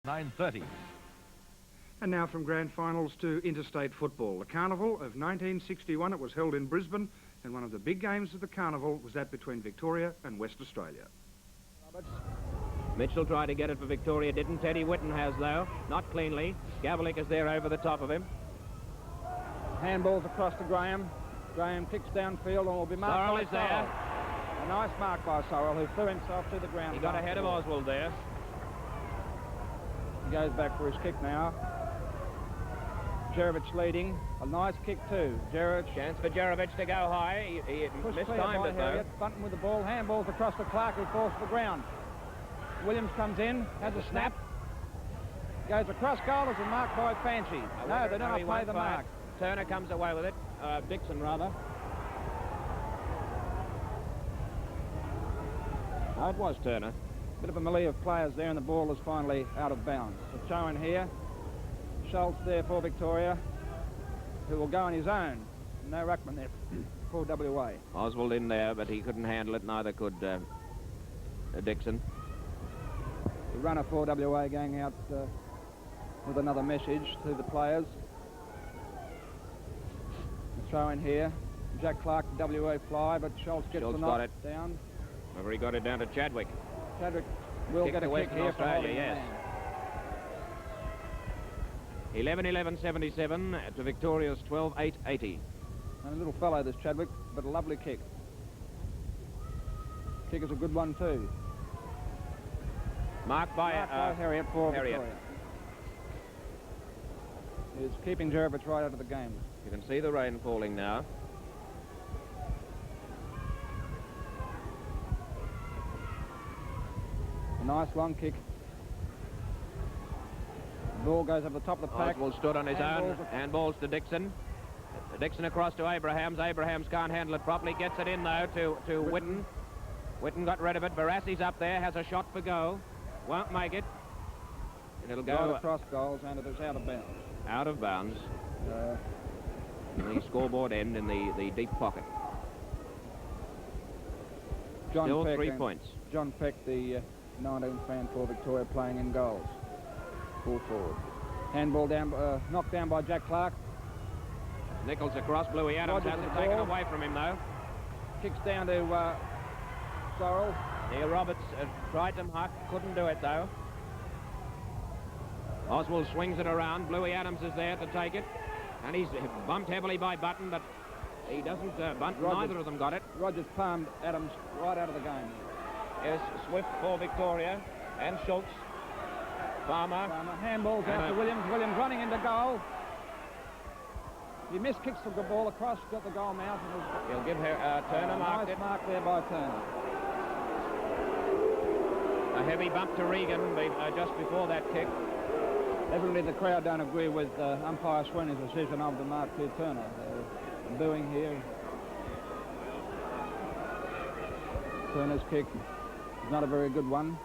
9:30. And now from grand finals to interstate football. The Carnival of 1961, it was held in Brisbane, and one of the big games of the Carnival was that between Victoria and West Australia. Mitchell tried to get it for Victoria, didn't. Teddy Whitten has, though. Not cleanly. Gavalik is there over the top of him. Handballs across to Graham. Graham kicks downfield and will be marked Sorrell by is there. Sorrell. A nice mark by Sorrell, who threw himself to the ground. He got ahead of Oswald there. He goes back for his kick now. Jerovich leading. A nice kick too. Jerovich. Chance for Jerovich to go high. He mistimed it, though. Bunton with the ball. Handballs across to Clark, who falls to the ground. Williams comes in, has a snap. Goes across goal, as a mark by Fancy. No, they don't play the mark. Turner comes away with it. Dixon, rather. No, it was Turner. Bit of a melee of players there, and the ball is finally out of bounds. So shown here. Schultz there for Victoria, who will go on his own. No ruckman there for WA. Oswald in there, but he couldn't handle it. Neither could Dixon. The runner for WA going out with another message to the players. The throw in here. Jack Clark, WA fly, but Schultz gets the knock down. However, he got it down to Chadwick. Chadwick will get a kick here for Australia, yes. 11-11-77 to Victoria's 12-8-80. And a little fellow, this Chadwick, but a lovely kick. Kick is a good one too. Marked by Harriet for Victoria. He's keeping Jerovich right out of the game. You can see the rain falling now. A nice long kick. The ball goes over the top of the pack. Oswald stood on his own. Handballs to Dixon. Dixon across to Abrahams. Abrahams can't handle it properly. Gets it in, though, to Whitten. Whitten got rid of it. Barassi's up there. Has a shot for goal. Won't make it. And it'll go right across goals, and it is out of bounds. Out of bounds. The scoreboard end in the deep pocket. Still Peck 3 points. John Peck, the 19th man for Victoria, playing in goals. Full forward. Handball down, knocked down by Jack Clark. Nichols across. Bluey Adams has it taken away from him, though. Kicks down to Sorrell. Neil Roberts tried to mark, couldn't do it, though. Oswald swings it around. Bluey Adams is there to take it. And he's bumped heavily by Button, but he doesn't bunt. Neither of them got it. Rogers palmed Adams right out of the game. Yes, Swift for Victoria. And Schultz. Farmer. Handballs out to Williams. Williams running into goal. He missed, kicks the ball across, got the goal mouth. He'll give her Turner marked it. Nice mark there by Turner. A heavy bump to Regan just before that kick. Evidently the crowd don't agree with umpire Sweeney's decision of the mark to Turner. They're booing here. Turner's kick is not a very good one.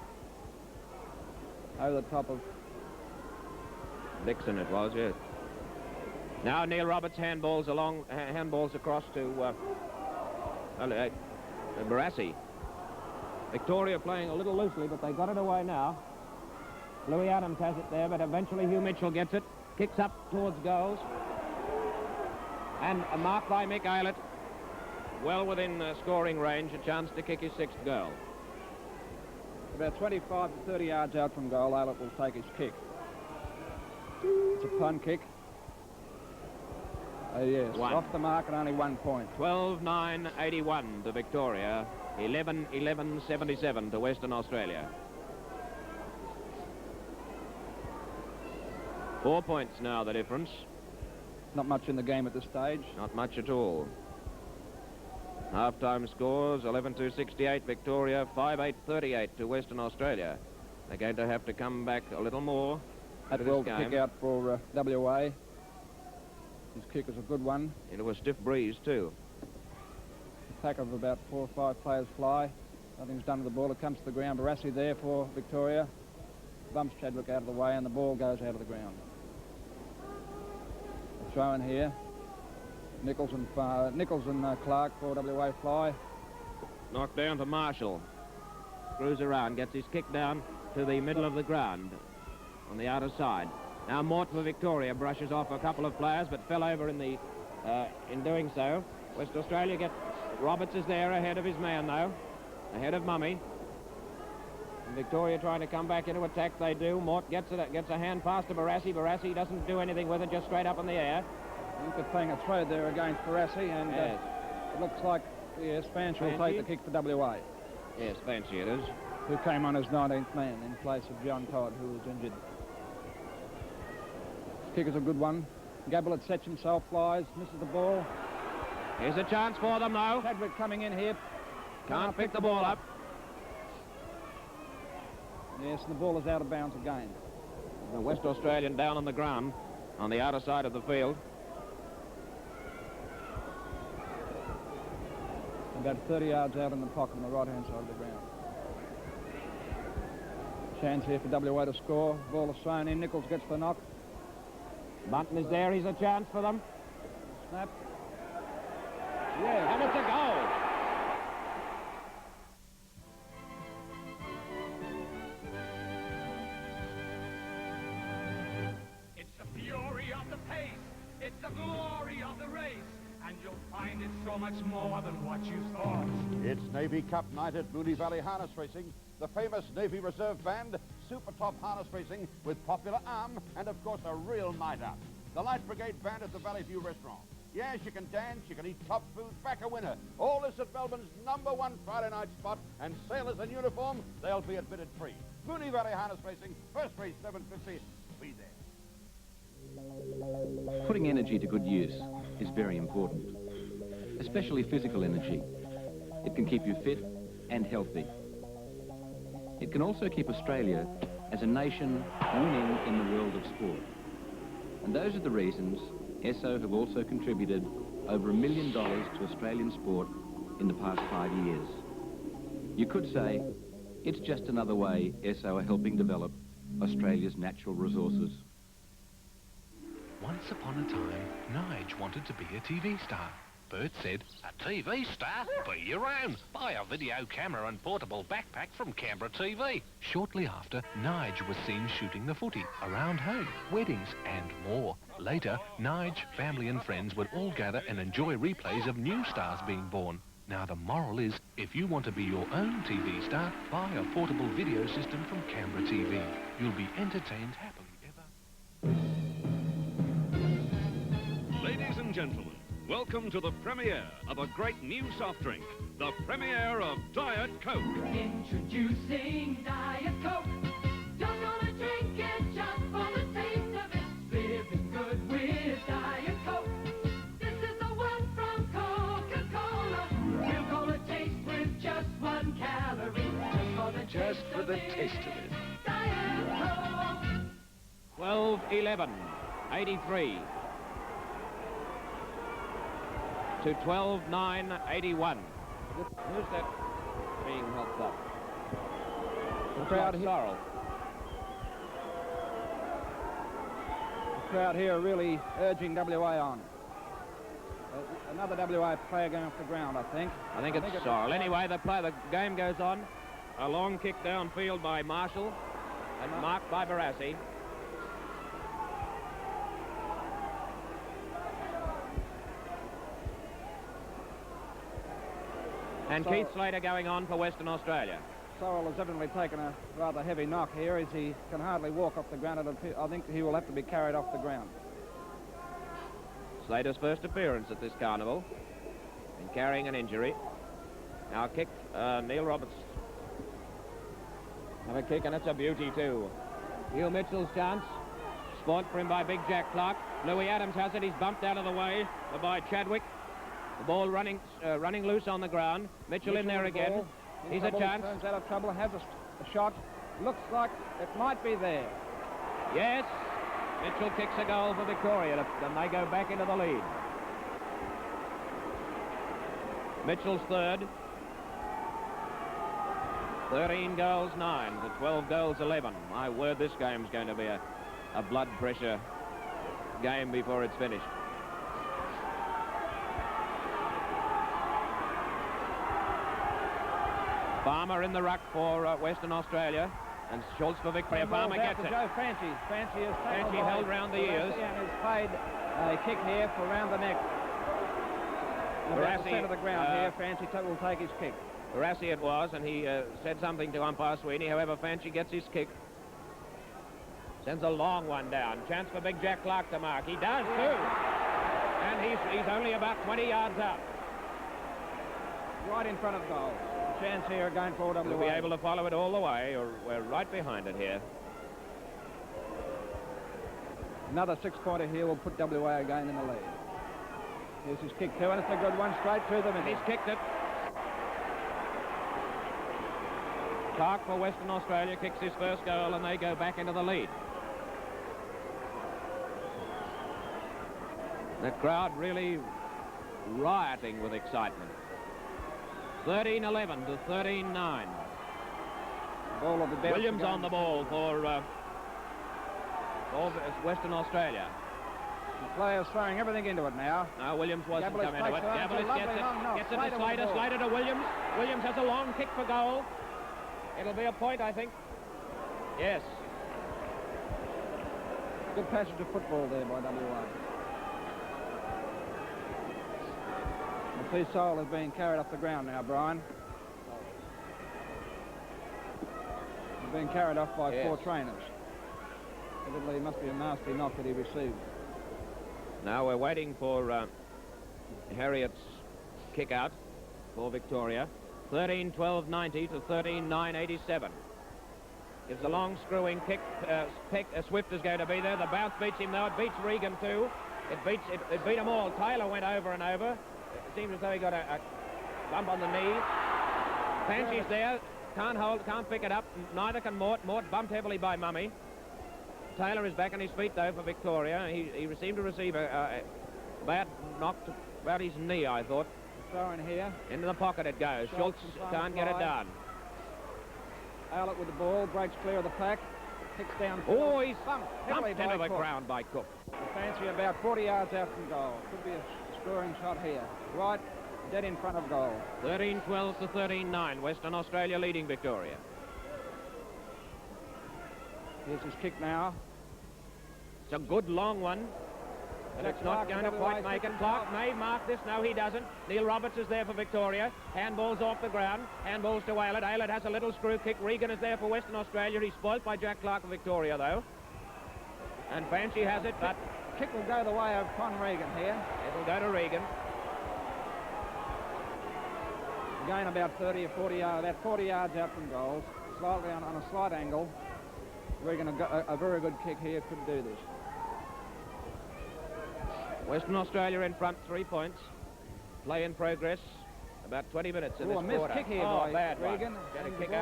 Over the top of Dixon it was, yes. Now Neil Roberts handballs across to Barassi. Victoria playing a little loosely, but they got it away now. Louis Adams has it there, but eventually Hugh Mitchell gets it. Kicks up towards goals. And a mark by Mick Aylett. Well within scoring range, a chance to kick his 6th goal. About 25 to 30 yards out from goal, Aylett will take his kick. It's a pun kick. Yes, off the mark and only 1 point. 12-9-81 to Victoria. 11-11-77 to Western Australia. 4 points now, the difference. Not much in the game at this stage. Not much at all. Half-time scores, 11-68 Victoria, 5-8-38 to Western Australia. They're going to have to come back a little more. That will kick out for WA. His kick is a good one. Into a stiff breeze, too. A pack of about 4 or 5 players fly. Nothing's done to the ball. It comes to the ground. Barassi there for Victoria. Bumps Chadwick out of the way, and the ball goes out of the ground. A throw in here. Nichols and Clark for WA fly. Knocked down to Marshall. Screws around, gets his kick down to the middle of the ground. on the outer side. Now Mort for Victoria brushes off a couple of players, but fell over in doing so. West Australia Roberts is there ahead of his man, though, ahead of Mummy. And Victoria trying to come back into attack. They do. Mort gets a hand pass to Barassi. Barassi doesn't do anything with it, just straight up in the air. You could playing a throw there against Barassi, and yes. It looks like Spanci will take the kick for WA. Yes, Spanci it is. Who came on as 19th man in place of John Todd, who was injured. Kick is a good one. Gablett sets himself, flies, misses the ball. Here's a chance for them, though. Chadwick coming in here. Can't pick the ball up. Yes, and the ball is out of bounds again. The West Australian down on the ground on the outer side of the field. About 30 yards out in the pocket on the right-hand side of the ground. Chance here for WA to score. Ball is thrown in. Nichols gets the knock. Mutton is there. He's a chance for them. Snap. Yes. And it's a goal. It's the fury of the pace. It's the glory of the race. And you'll find it's so much more than what you thought. It's Navy Cup night at Moonee Valley Harness Racing. The famous Navy Reserve Band, super top harness racing with popular arm, and of course a real night out. The Light Brigade Band at the Valley View Restaurant. Yes, you can dance, you can eat top food, back a winner. All this at Melbourne's #1 Friday night spot, and sailors in uniform, they'll be admitted free. Moonee Valley Harness Racing, first race 7:50, be there. Putting energy to good use is very important, especially physical energy. It can keep you fit and healthy. It can also keep Australia as a nation winning in the world of sport. And those are the reasons Esso have also contributed over $1 million to Australian sport in the past 5 years. You could say it's just another way Esso are helping develop Australia's natural resources. Once upon a time, Nige wanted to be a TV star. Bert said, "A TV star? Be your own. Buy a video camera and portable backpack from Canberra TV." Shortly after, Nige was seen shooting the footy, around home, weddings and more. Later, Nige, family and friends would all gather and enjoy replays of new stars being born. Now the moral is, if you want to be your own TV star, buy a portable video system from Canberra TV. You'll be entertained happily ever. Ladies and gentlemen, welcome to the premiere of a great new soft drink, the premiere of Diet Coke. Introducing Diet Coke. Just gonna drink it just for the taste of it. Living good with Diet Coke. This is the one from Coca-Cola. We'll call it taste with just 1 calorie. Just for the taste of it. Diet Coke. 12-11, 83. To 12-9-81. Who's that being helped up? The crowd here. Sorrel. The crowd here are really urging WA on. Another WA player going off the ground, I think. I think it's Sorrel. Anyway, the game goes on. A long kick downfield by Marshall and marked by Barassi. And Keith Slater going on for Western Australia. Sorrel has evidently taken a rather heavy knock here as he can hardly walk off the ground. I think he will have to be carried off the ground. Slater's first appearance at this carnival. And carrying an injury. Now kick, Neil Roberts. Have a kick, and it's a beauty too. Hugh Mitchell's chance. Spot for him by Big Jack Clark. Louis Adams has it. He's bumped out of the way by Chadwick. The ball running loose on the ground. Mitchell in there again. He's a chance. Turns out of trouble. Has a shot. Looks like it might be there. Yes. Mitchell kicks a goal for Victoria, and they go back into the lead. Mitchell's third. 13 goals, 9 to 12 goals, 11. My word, this game's going to be a blood pressure game before it's finished. Farmer in the ruck for Western Australia. And Schultz for Victoria. Palmer Ball's out gets to it. Joe Fancy. Fancy is Fancy held round the ears. And has played a kick here for round the neck. About the centre of the ground here. Fancy will take his kick. Barassi it was, and he said something to umpire Sweeney. However, Fancy gets his kick. Sends a long one down. Chance for big Jack Clark to mark. He does too. And he's only about 20 yards out. Right in front of goal. Chance here going for WA. We'll be able to follow it all the way, or we're right behind it here. Another 6-pointer here will put WA again in the lead. Here's his kick too, and it's a good one straight through the middle. He's kicked it. Clark for Western Australia kicks his first goal, and they go back into the lead. The crowd really rioting with excitement. 13-11 to 13-9. Ball of the best Williams on the ball for Western Australia. The players throwing everything into it now. No, Williams wasn't Gablish coming into it. takes it on. Gablish gets it. Gets it to Slater. Slater to Williams. Williams has a long kick for goal. It'll be a point, I think. Yes. Good passage of football there by WA. The Seasole is being carried up the ground now, Brian. He's being carried off by 4 trainers. Evidently, it must be a nasty knock that he received. Now we're waiting for Harriet's kick out for Victoria. 13-12-90 to 13-9-87. Gives a long screwing kick. Swift is going to be there. The bounce beats him though. It beats Regan too. It beat them all. Taylor went over and over. It seems as though he got a bump on the knee. Fancy's there. Can't pick it up. Neither can Mort. Mort bumped heavily by Mummy. Taylor is back on his feet though for Victoria. He seemed to receive a bad knock to about his knee, I thought. Throw in here. Into the pocket it goes. Schultz can't get it done. Eilert with the ball, breaks clear of the pack, kicks down. Oh, he's bumped into the ground by Cook. Fancy about 40 yards out from goal. Could be a scoring shot here. Right, dead in front of goal. 13-12 to 13-9. Western Australia leading Victoria. Here's his kick now. It's a good long one. But it's not going to quite make it. Clark may mark this. No, he doesn't. Neil Roberts is there for Victoria. Handball's off the ground. Handball's to Eilert. Eilert has a little screw kick. Regan is there for Western Australia. He's spoilt by Jack Clark for Victoria, though. And Fancy has it, but... Kick will go the way of Con Regan here. It'll go to Regan. Again about 30 or 40 yards, about 40 yards out from goals. Slightly on a slight angle. Regan, a very good kick here, could do this. Western Australia in front, 3 points. Play in progress. About 20 minutes in this quarter. A missed kick here by bad Regan. Going to kick goes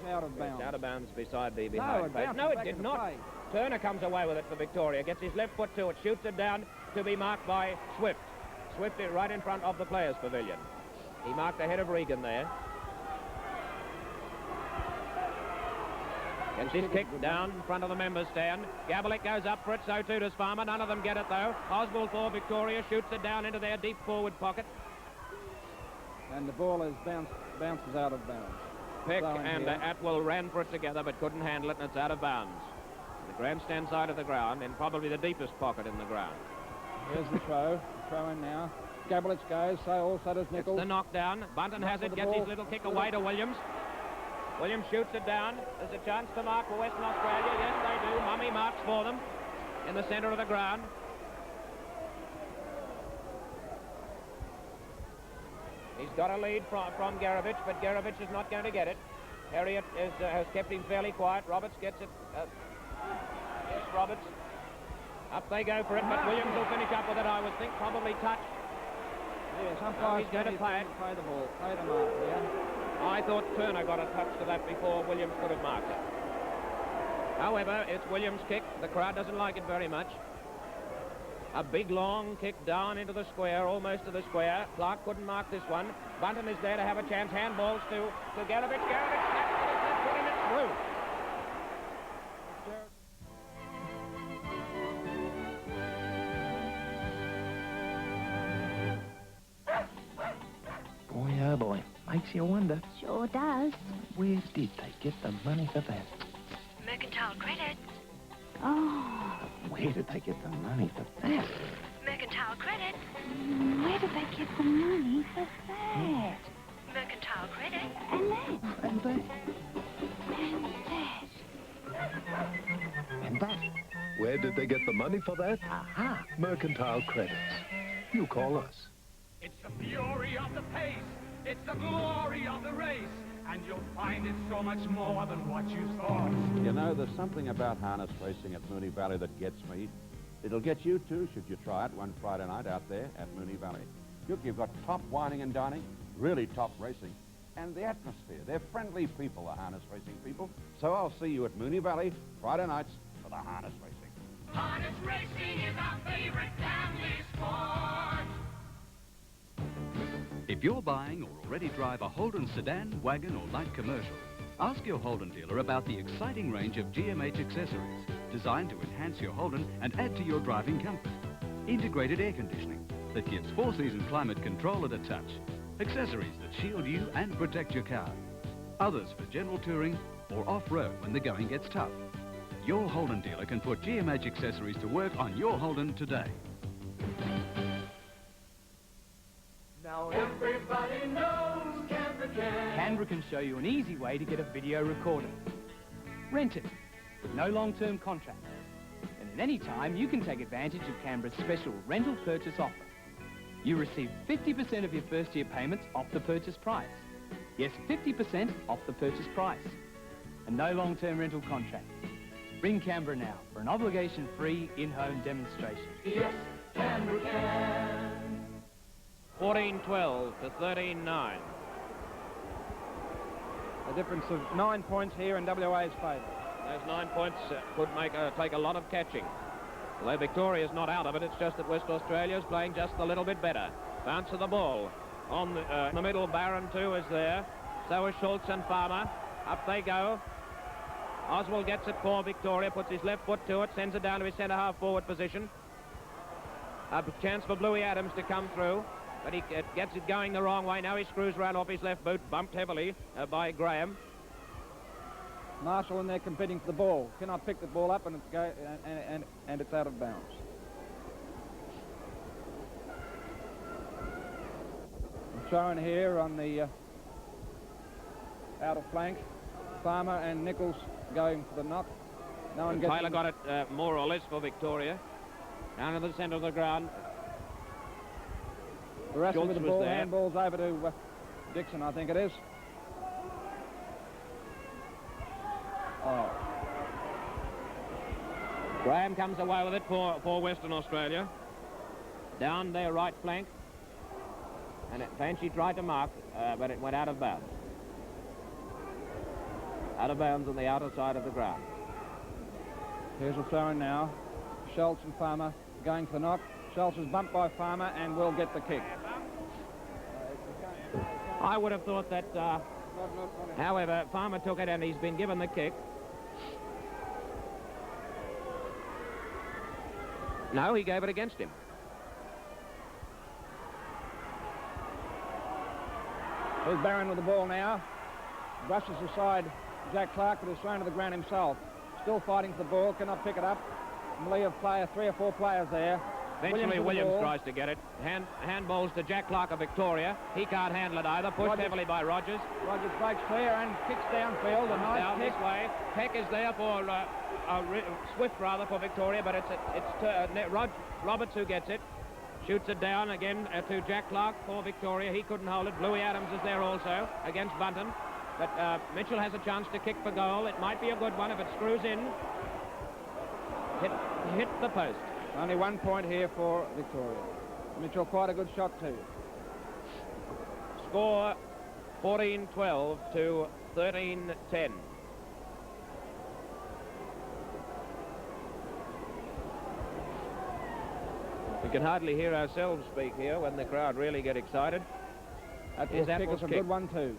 out of bounds. Out of bounds beside the behind. No, it did not. Turner comes away with it for Victoria. Gets his left foot to it. Shoots it down to be marked by Swift. Swift is right in front of the players' pavilion. He marked ahead of Regan there. Gets his kick down in front of the members' stand. Gabalik goes up for it, so too does Farmer. None of them get it, though. Oswald for Victoria shoots it down into their deep forward pocket. And the ball is bounces out of bounds. Peck and Atwell ran for it together, but couldn't handle it, and it's out of bounds. The grandstand side of the ground, in probably the deepest pocket in the ground. Here's the throw. Throw in now. Gabalik goes, so also does Nichols. It's the knockdown. Bunton has it, gets his little kick away to Williams. Williams shoots it down. There's a chance to mark for Western Australia. Yes, they do. Mummy marks for them in the centre of the ground. He's got a lead from Garovich, but Garovich is not going to get it. Harriet has kept him fairly quiet. Roberts gets it. Yes, Roberts. Up they go for it, but Williams will finish up with it, I would think. Probably touch. Yes, he's going to play it. Play the ball. Play the mark, yeah. I thought Turner got a touch to that before Williams could have marked it. However, it's Williams' kick. The crowd doesn't like it very much. A big, long kick down into the square, almost to the square. Clark couldn't mark this one. Bunton is there to have a chance. Handballs to Garovich. Garovich snaps it. Let's put him in through. Boy, oh boy. Makes you wonder. Sure does. Where did they get the money for that? Where did they get the money for that? Mercantile credit. Where did they get the money for that? Mercantile credit. And that. And that. And that. And that. Where did they get the money for that? Aha! Mercantile credits. You call us. It's the fury of the pace. It's the glory of the race. And you'll find it's so much more than what you thought. You know, there's something about harness racing at Moonee Valley that gets me. It'll get you too, should you try it one Friday night out there at Moonee Valley. Look, you've got top whining and dining, really top racing, and the atmosphere. They're friendly people, the harness racing people. So I'll see you at Moonee Valley Friday nights for the harness racing. Harness racing is our favorite family sport. If you're buying or already drive a Holden sedan, wagon or light commercial, ask your Holden dealer about the exciting range of GMH accessories designed to enhance your Holden and add to your driving comfort. Integrated air conditioning that gives four-season climate control at a touch. Accessories that shield you and protect your car. Others for general touring or off-road when the going gets tough. Your Holden dealer can put GMH accessories to work on your Holden today. Now everybody knows Canberra can. Canberra can show you an easy way to get a video recorder. Rent it with no long-term contract. And at any time, you can take advantage of Canberra's special rental purchase offer. You receive 50% of your first-year payments off the purchase price. Yes, 50% off the purchase price. And no long-term rental contract. Ring Canberra now for an obligation-free in-home demonstration. Yes, Canberra can. 14-12 to 13-9. A difference of 9 points here in WA's favour. Those 9 points could take a lot of catching. Although Victoria's not out of it, it's just that West Australia's playing just a little bit better. Bounce of the ball. On the middle, Barron too is there. So is Schultz and Farmer. Up they go. Oswald gets it for Victoria, puts his left foot to it, sends it down to his centre-half forward position. A chance for Bluey Adams to come through, but he gets it going the wrong way. Now he screws right off his left boot, bumped heavily by Graham. Marshall in there competing for the ball. Cannot pick the ball up and it's out of bounds. Shown here on the outer flank. Farmer and Nichols going for the knock. No one gets. Taylor got it more or less for Victoria. Down to the centre of the ground. Barassi with the ball. Handball's over to Dixon, I think it is. Oh. Graham comes away with it for Western Australia. Down their right flank. And Fancy tried to mark, but it went out of bounds. Out of bounds on the outer side of the ground. Here's a throw-in now. Schultz and Farmer going for the knock. Schultz is bumped by Farmer and will get the kick. I would have thought that, however, Farmer took it and he's been given the kick. No, he gave it against him. Here's Barron with the ball now. Brushes aside Jack Clark, but is thrown to the ground himself. Still fighting for the ball, cannot pick it up. Lee of 3 or 4 players there. Eventually Williams tries to get it. Handballs to Jack Clark of Victoria. He can't handle it either. Pushed heavily by Rogers. Rogers breaks clear and kicks downfield. A nice down kick. This way. Peck is there for Swift rather for Victoria, but it's Roberts who gets it. Shoots it down again to Jack Clark for Victoria. He couldn't hold it. Bluey Adams is there also against Bunton. But Mitchell has a chance to kick for goal. It might be a good one if it screws in. Hit the post. Only 1 point here for Victoria. Mitchell, quite a good shot too. Score 14-12 to 13-10. We can hardly hear ourselves speak here when the crowd really get excited. Apple's kick is a good one too.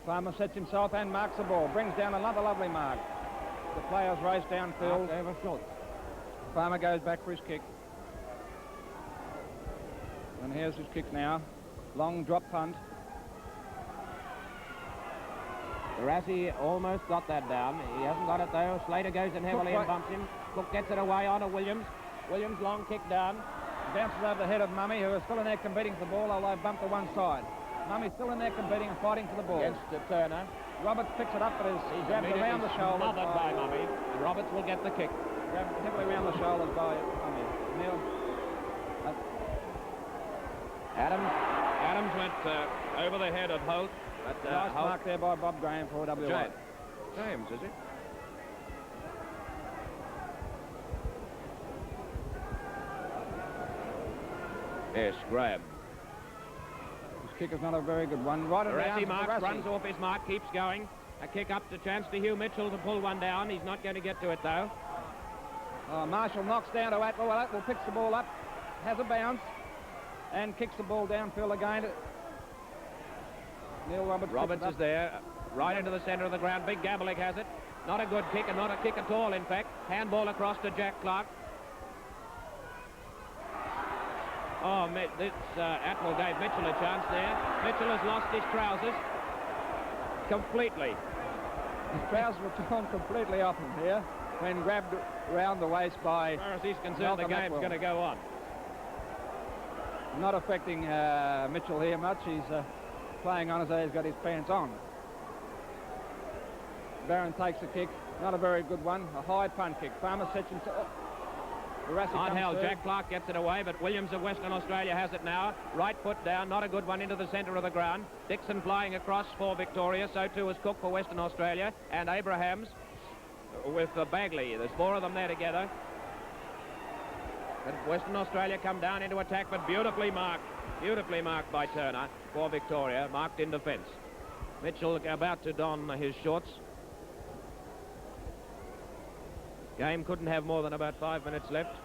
Farmer sets himself and marks the ball. Brings down another lovely mark. The players race downfield. Over Schultz. Farmer goes back for his kick. And here's his kick now. Long drop punt. Barassi almost got that down. He hasn't got it though. Slater goes in heavily and bumps him. Cook gets it away on to Williams. Williams long kick down. Bounces over the head of Mummy, who is still in there competing for the ball, although bumped to one side. Mummy's still in there competing and fighting for the ball. Against Turner. Roberts picks it up, but he's grabbed around the shoulders. Smothered by Mummy. And Roberts will get the kick. Grabbed heavily around the shoulders by Mummy. Neil. Adams went over the head of Holt. But, nice Holt... mark there by Bob Graham for WA. James, is it? Yes, Graham. His kick is not a very good one. Right around. Barassi runs off his mark, keeps going. A kick up to chance to Hugh Mitchell to pull one down. He's not going to get to it, though. Marshall knocks down to Atwell. Atwell picks the ball up, has a bounce, and kicks the ball downfield again. Neil Roberts is there, right into the centre of the ground. Big Gabelik has it. Not a good kick, and not a kick at all, in fact. Handball across to Jack Clark. Oh, Atwell gave Mitchell a chance there. Mitchell has lost his trousers completely. His trousers were torn completely off him here when grabbed round the waist by... As far as he's concerned, the game's going to go on. Not affecting Mitchell here much. He's playing on as though he's got his pants on. Barron takes the kick. Not a very good one. A high punt kick. Farmer Sitchin... On hell, Jack Clark gets it away, but Williams of Western Australia has it now. Right foot down, not a good one into the centre of the ground. Dixon flying across for Victoria, so too is Cook for Western Australia, and Abrahams with Bagley. There's four of them there together. But Western Australia come down into attack, but beautifully marked by Turner for Victoria, marked in defence. Mitchell about to don his shorts. Game couldn't have more than about 5 minutes left.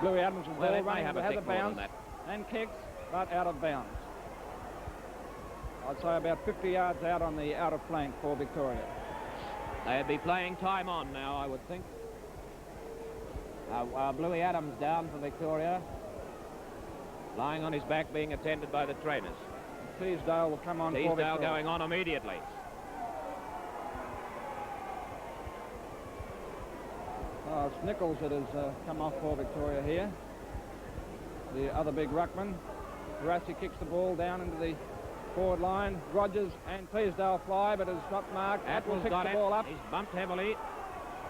Louis Adams will Well, ball it may have has a more bounce than that. and kicks, but out of bounds. I'd say about 50 yards out on the outer flank for Victoria. They'd be playing time on now, I would think. Bluey Adams down for Victoria. Lying on his back, being attended by the trainers. Teasdale will come on for Victoria. Teasdale going on immediately. It's Nichols that has come off for Victoria here. The other big ruckman. Barassi kicks the ball down into the forward line. Rogers and Teasdale fly, but it's not marked. Atwell picks the ball up. He's bumped heavily.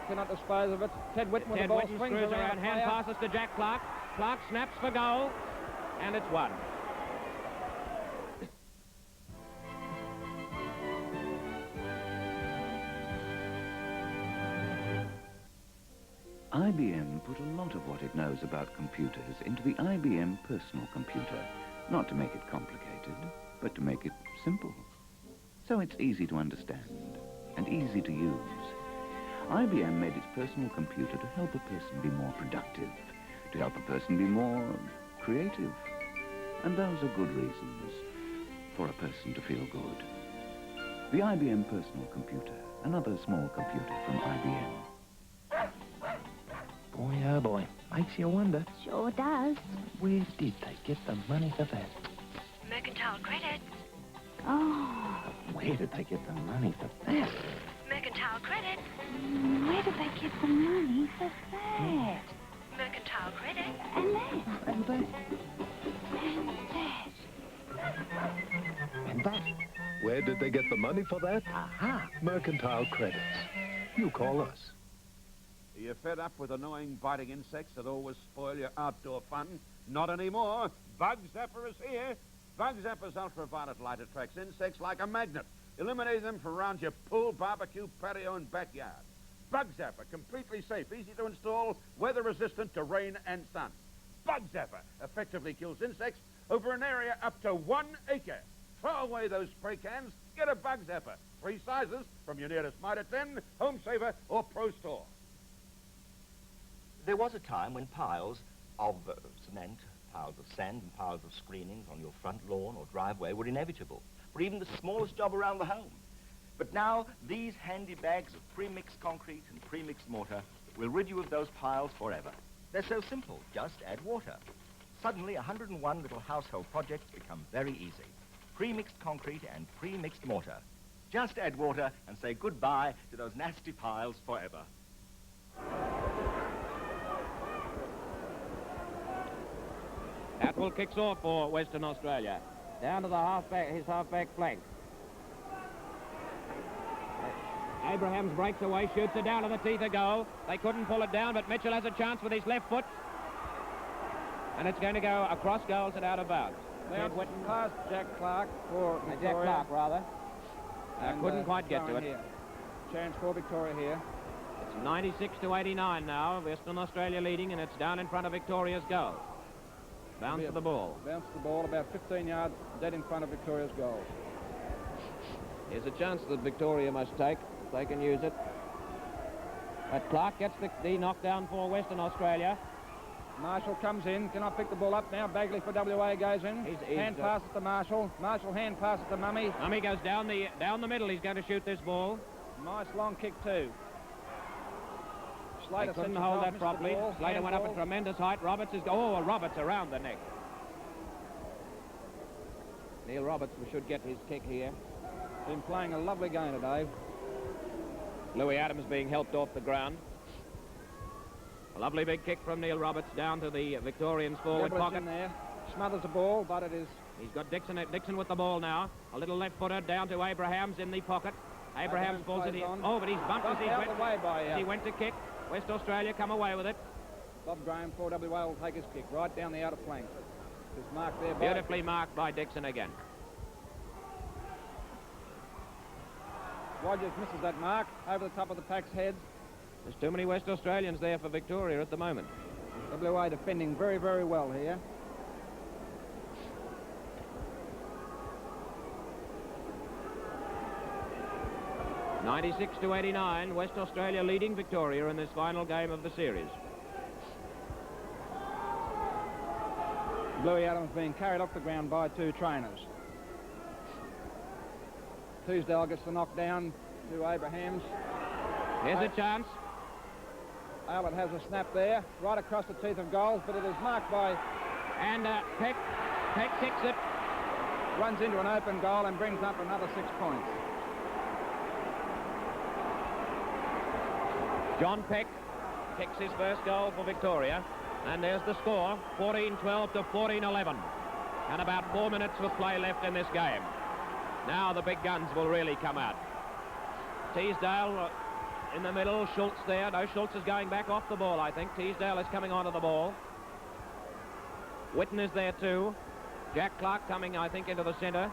Cannot dispose of it. Ted Whitten with the Ted ball Whitten swings screws around. hand passes to Jack Clark. Clark snaps for goal, and it's won. IBM put a lot of what it knows about computers into the IBM personal computer, not to make it complicated, but to make it simple. So it's easy to understand and easy to use. IBM made its personal computer to help a person be more productive, to help a person be more creative. And those are good reasons for a person to feel good. The IBM personal computer, another small computer from IBM. Boy, oh boy, makes you wonder. Sure does. Where did they get the money for that? Mercantile credits. Oh. Where did they get the money for that? Mercantile credits. Where did they get the money for that? Mercantile credits. And that. And that. And that. And that. Where did they get the money for that? Aha. Mercantile credits. You call us. Are you fed up with annoying biting insects that always spoil your outdoor fun? Not anymore. Bug Zapper is here. Bug Zapper's ultraviolet light attracts insects like a magnet, eliminating them from around your pool, barbecue, patio, and backyard. Bug Zapper, completely safe, easy to install, weather-resistant to rain and sun. Bug Zapper effectively kills insects over an area up to 1 acre. Throw away those spray cans. Get a Bug Zapper. 3 sizes from your nearest Mitre 10, Home Saver, or Pro Store. There was a time when piles of cement, piles of sand and piles of screenings on your front lawn or driveway were inevitable for even the smallest job around the home. But now these handy bags of pre-mixed concrete and pre-mixed mortar will rid you of those piles forever. They're so simple, just add water. Suddenly 101 little household projects become very easy. Pre-mixed concrete and pre-mixed mortar. Just add water and say goodbye to those nasty piles forever. Atwell kicks off for Western Australia. Down to the his half-back flank. Abrahams breaks away, shoots it down to the teeth of goal. They couldn't pull it down, but Mitchell has a chance with his left foot. And it's going to go across goals and out of bounds. Past Jack Clark for Victoria. Jack Clark, rather. Couldn't quite get to it. Here. Chance for Victoria here. It's 96 to 89 now. Western Australia leading, and it's down in front of Victoria's goal. Bounce to the ball. Bounce to the ball, about 15 yards dead in front of Victoria's goal. Here's a chance that Victoria must take, if they can use it. But Clark gets the knockdown for Western Australia. Marshall comes in, cannot pick the ball up now. Bagley for WA goes in. Hand passes to Marshall. Marshall hand passes to Mummy. Mummy goes down the middle. He's going to shoot this ball. Nice long kick too. Slater couldn't hold that properly. Slater went up a tremendous height. Roberts around the neck. Neil Roberts should get his kick here. Been playing a lovely game today. Louis Adams being helped off the ground. A lovely big kick from Neil Roberts down to the Victorians' forward pocket. In there. Smothers the ball, but it is... He's got Dixon with the ball now. A little left-footer down to Abrahams in the pocket. Abrahams pulls it in. Oh, but he's bumped as he went to kick. West Australia come away with it. Bob Graham, 4WA, will take his kick right down the outer flank. It's marked there. Beautifully marked by Dixon again. Rogers misses that mark over the top of the pack's heads. There's too many West Australians there for Victoria at the moment. WA defending very, very well here. (96 to 89), West Australia leading Victoria in this final game of the series. Louis Adams being carried off the ground by two trainers. Teasdale gets the knockdown to Abrahams. Here's a chance. Aylett has a snap there, right across the teeth of goals, but it is marked by... And Peck kicks it. Runs into an open goal and brings up another 6 points. John Peck kicks his first goal for Victoria. And there's the score, 14-12 to 14-11. And about 4 minutes with play left in this game. Now the big guns will really come out. Teasdale in the middle, Schultz there. No, Schultz is going back off the ball, I think. Teasdale is coming onto the ball. Whitten is there too. Jack Clark coming, I think, into the centre.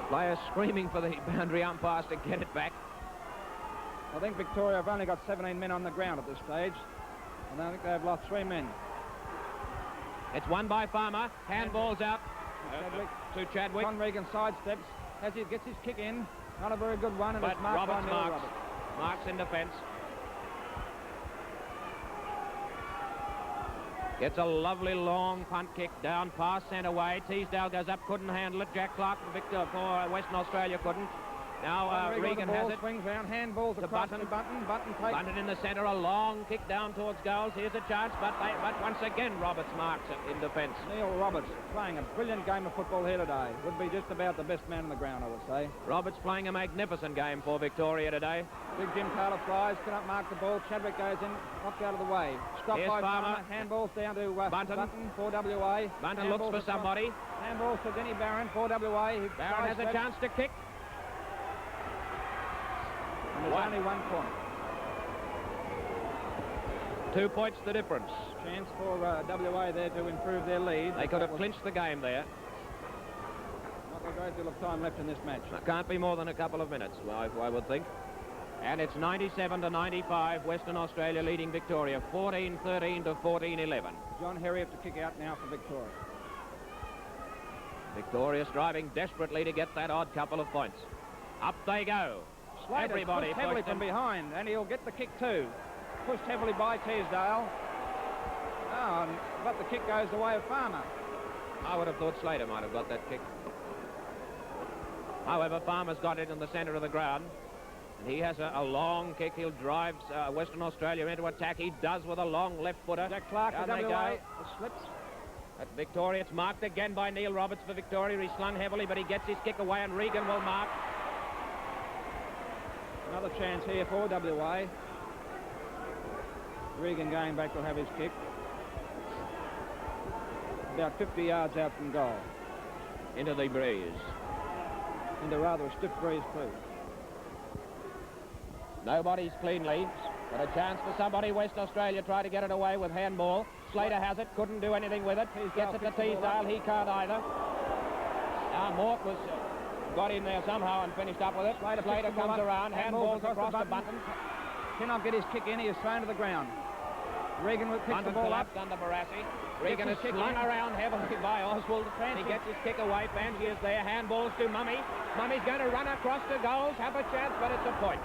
Players screaming for the boundary umpires to get it back. I think Victoria have only got 17 men on the ground at this stage. And I think they've lost 3 men. It's won by Farmer. Handball's out to Chadwick. Conregan sidesteps as he gets his kick in. Not a very good one, and but it's marked by Neil Roberts. Marks in defence. Gets a lovely long punt kick down past centre way. Teasdale goes up, couldn't handle it. Jack Clark for Western Australia couldn't. Now Regan has it. Swings round, handballs across to Button. Button takes. Button in the centre, a long kick down towards goals. Here's a chance, but once again Roberts marks it in defence. Neil Roberts playing a brilliant game of football here today. Would be just about the best man on the ground, I would say. Roberts playing a magnificent game for Victoria today. Big Jim Taylor flies, cannot mark the ball. Chadwick goes in, knocked out of the way. Stopped Here's by Farmer. Handballs down to Button. 4WA. Button looks for somebody. Handballs to Denny Barron, 4WA. Barron has a chance to kick. And there's only 1 point. 2 points the difference. Chance for WA there to improve their lead. They could have clinched the game there. Not a great deal of time left in this match. It can't be more than a couple of minutes, I would think. And it's 97 to 95, Western Australia leading Victoria, 14-13 to 14-11. John Herriot to kick out now for Victoria. Victoria striving desperately to get that odd couple of points. Up they go. Slater Everybody pushed heavily from behind, and he'll get the kick too. Pushed heavily by Teasdale. Oh, but the kick goes the way of Farmer. I would have thought Slater might have got that kick. However, Farmer's got it in the centre of the ground. And he has a long kick. He'll drive Western Australia into attack. He does with a long left footer. Jack Clark, down they WA, go. slips. But Victoria, it's marked again by Neil Roberts for Victoria. He's slung heavily, but he gets his kick away, and Regan will mark. Another chance here for WA. Regan going back to have his kick. About 50 yards out from goal. Into the breeze. Into rather a stiff breeze too. Nobody's cleanly, but a chance for somebody. West Australia try to get it away with handball. Slater has it, couldn't do anything with it. Gets it to Teasdale, he can't either. Mort was got in there somehow and finished up with it. Slater comes around, handballs across the button. Cannot get his kick in, he is thrown to the ground. Regan picks the ball up. Under Barassi. Regan is slung around heavily by Oswald. He gets his kick away. Fancy is there. Handballs to Mummy. Mummy's going to run across the goals. Have a chance, but it's a point.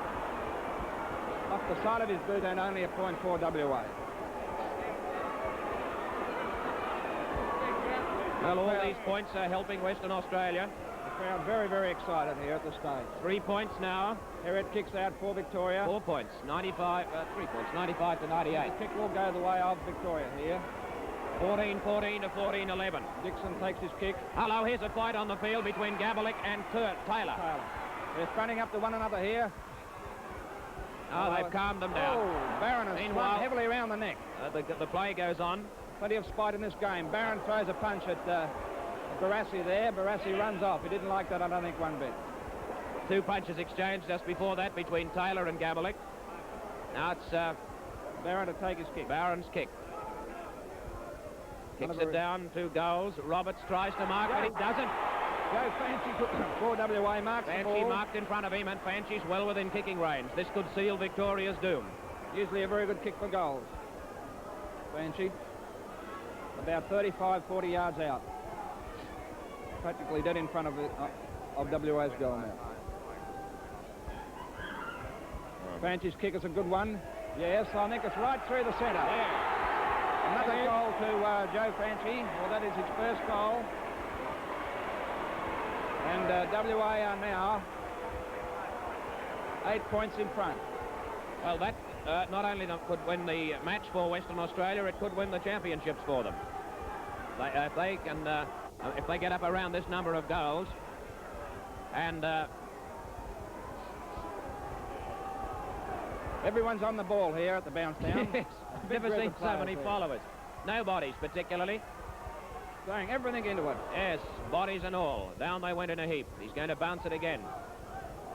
Off the side of his boot and only a point for WA. Well, all these points are helping Western Australia. The crowd very, very excited here at the stage. 3 points now. Herod kicks out for Victoria. 4 points. 95, 3 points. 95 to 98. The kick will go the way of Victoria here. 14-14 to 14-11. Dixon takes his kick. Hello, here's a fight on the field between Gabalik and Taylor. They're running up to one another here. Oh, they've calmed them down. Oh, Barron has swung heavily around the neck. The play goes on. Plenty of spite in this game. Barron throws a punch at Barassi there. Barassi runs off. He didn't like that, I don't think, one bit. 2 punches exchanged just before that between Taylor and Gabalik. Now it's Barron to take his kick. Barron's kick. Kicks it down, 2 goals. Roberts tries to mark, but he doesn't. Joe Fancy for WA marks the ball. Fancy marked in front of him, and Fancy's well within kicking range. This could seal Victoria's doom. Usually a very good kick for goals. Fancy. About 35, 40 yards out. Practically dead in front of WA's goal now. Fancy's kick is a good one. Yes, I think it's right through the centre. Another goal to Joe Fancy. Well, that is his first goal. And WA are now 8 points in front. Well, that not only could win the match for Western Australia, it could win the championships for them. If they get up around this number of goals, and everyone's on the ball here at the bounce down. Yes, never seen so many followers. No bodies particularly. Throwing everything into it. Yes, bodies and all. Down they went in a heap. He's going to bounce it again.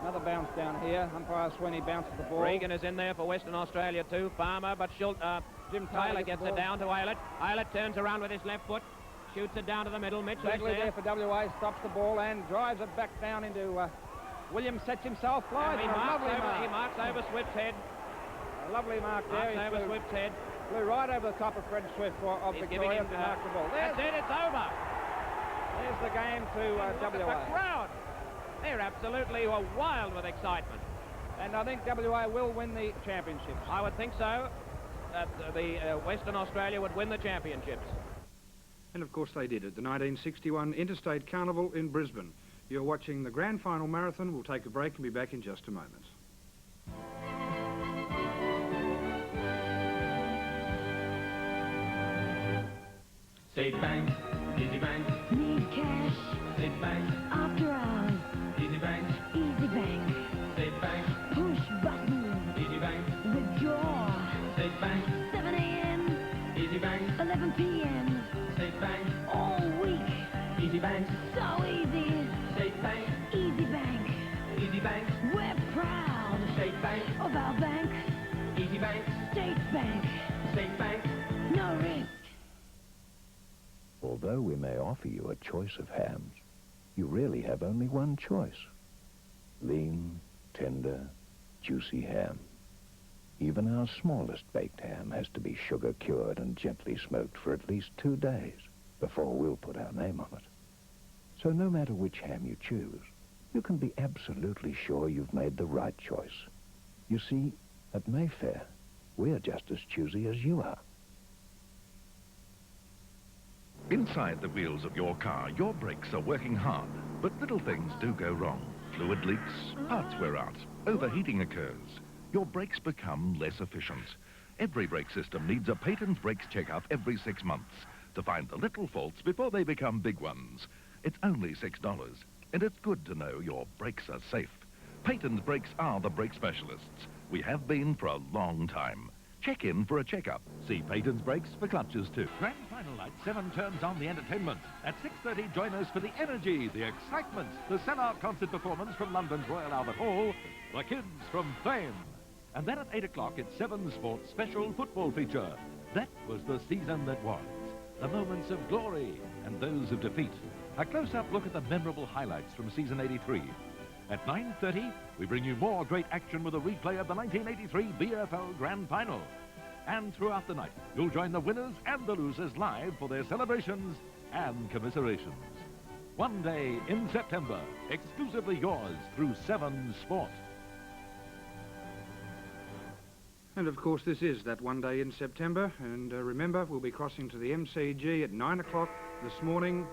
Another bounce down here. Umpire Sweeney bounces the ball. Regan is in there for Western Australia too. Farmer, but Jim Taylor gets it down to Aylett. Aylett turns around with his left foot. Shoots it down to the middle. Mitchell is there for WA. Stops the ball and drives it back down into... Williams sets himself flies. He marks over Swift's head. A lovely mark there. Marks over Swift's head. Flew right over the top of Fred Swift of Victoria to mark the ball. That's it, it's over. There's the game to WA. The crowd, they're absolutely wild with excitement. And I think WA will win the championships. I would think so. Western Australia would win the championships. And of course they did at the 1961 Interstate Carnival in Brisbane. You're watching the grand final marathon. We'll take a break and be back in just a moment. State Bank, Easy Bank. Need cash. State Bank, After hours. Easy Bank. Easy Bank. State Bank, Push button. Easy Bank. Withdraw. State Bank, 7 a.m. Easy Bank. 11 p.m. State Bank, All week. Easy Bank. So easy. State Bank, Easy Bank. Easy Bank. We're proud State Bank, of our bank. Easy Bank. State Bank. State Bank. No risk. Although we may offer you a choice of hams, you really have only one choice. Lean, tender, juicy ham. Even our smallest baked ham has to be sugar-cured and gently smoked for at least 2 days before we'll put our name on it. So no matter which ham you choose, you can be absolutely sure you've made the right choice. You see, at Mayfair, we're just as choosy as you are. Inside the wheels of your car, your brakes are working hard, but little things do go wrong. Fluid leaks, parts wear out, overheating occurs. Your brakes become less efficient. Every brake system needs a patent brakes checkup every 6 months. to find the little faults before they become big ones. It's only $6, and it's good to know your brakes are safe. Peyton's Brakes are the brake specialists. We have been for a long time. Check in for a checkup. See Peyton's Brakes for clutches too. Grand final night, 7 turns on the entertainment. At 6:30, join us for the energy, the excitement, the sellout concert performance from London's Royal Albert Hall, the kids from Fame. And then at 8 o'clock, it's 7 Sports special football feature. That was the season that was. The moments of glory and those of defeat. A close-up look at the memorable highlights from season 83. At 9:30, we bring you more great action with a replay of the 1983 BFL Grand Final. And throughout the night, you'll join the winners and the losers live for their celebrations and commiserations. One day in September, exclusively yours through 7 Sport. And of course this is that one day in September, and remember we'll be crossing to the MCG at 9 o'clock this morning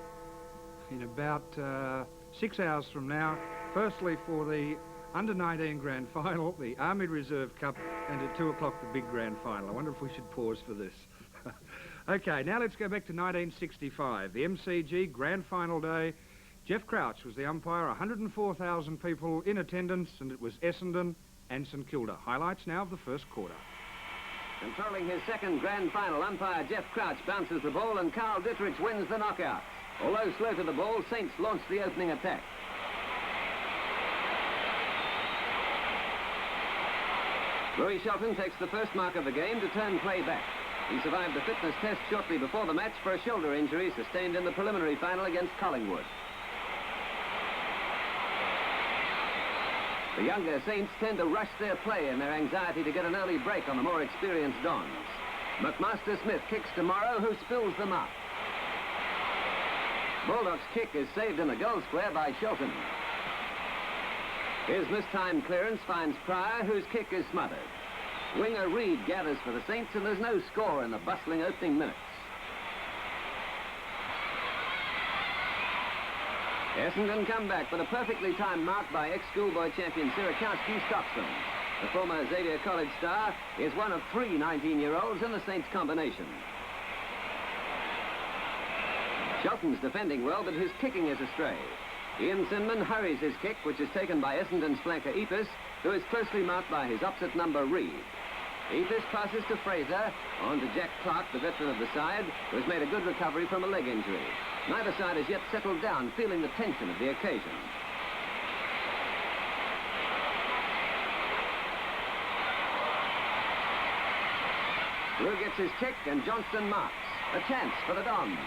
in about 6 hours from now. Firstly for the Under-19 Grand Final, the Army Reserve Cup, and at 2 o'clock the big Grand Final. I wonder if we should pause for this. Okay, now let's go back to 1965, the MCG Grand Final day. Jeff Crouch was the umpire, 104,000 people in attendance, and it was Essendon and St Kilda. Highlights now of the first quarter. Controlling his second Grand Final, umpire Jeff Crouch bounces the ball and Carl Dittrich wins the knockout. Although slow to the ball, Saints launched the opening attack. Louis Shelton takes the first mark of the game to turn play back. He survived the fitness test shortly before the match for a shoulder injury sustained in the preliminary final against Collingwood. The younger Saints tend to rush their play in their anxiety to get an early break on the more experienced Dons. McMaster Smith kicks to Morrow, who spills them up. Bulldog's kick is saved in the goal square by Shelton. His mistimed clearance finds Pryor, whose kick is smothered. Winger Reed gathers for the Saints, and there's no score in the bustling opening minutes. Essendon come back, but a perfectly timed mark by ex-schoolboy champion Sirakowski stops them. The former Xavier College star is one of 3 19-year-olds in the Saints combination. Shelton's defending well, but his kicking is astray. Ian Sinman hurries his kick, which is taken by Essendon's flanker Epis, who is closely marked by his opposite number Reed. Epis passes to Fraser, on to Jack Clark, the veteran of the side, who has made a good recovery from a leg injury. Neither side has yet settled down, feeling the tension of the occasion. Blue gets his kick, and Johnston marks. A chance for the Dons.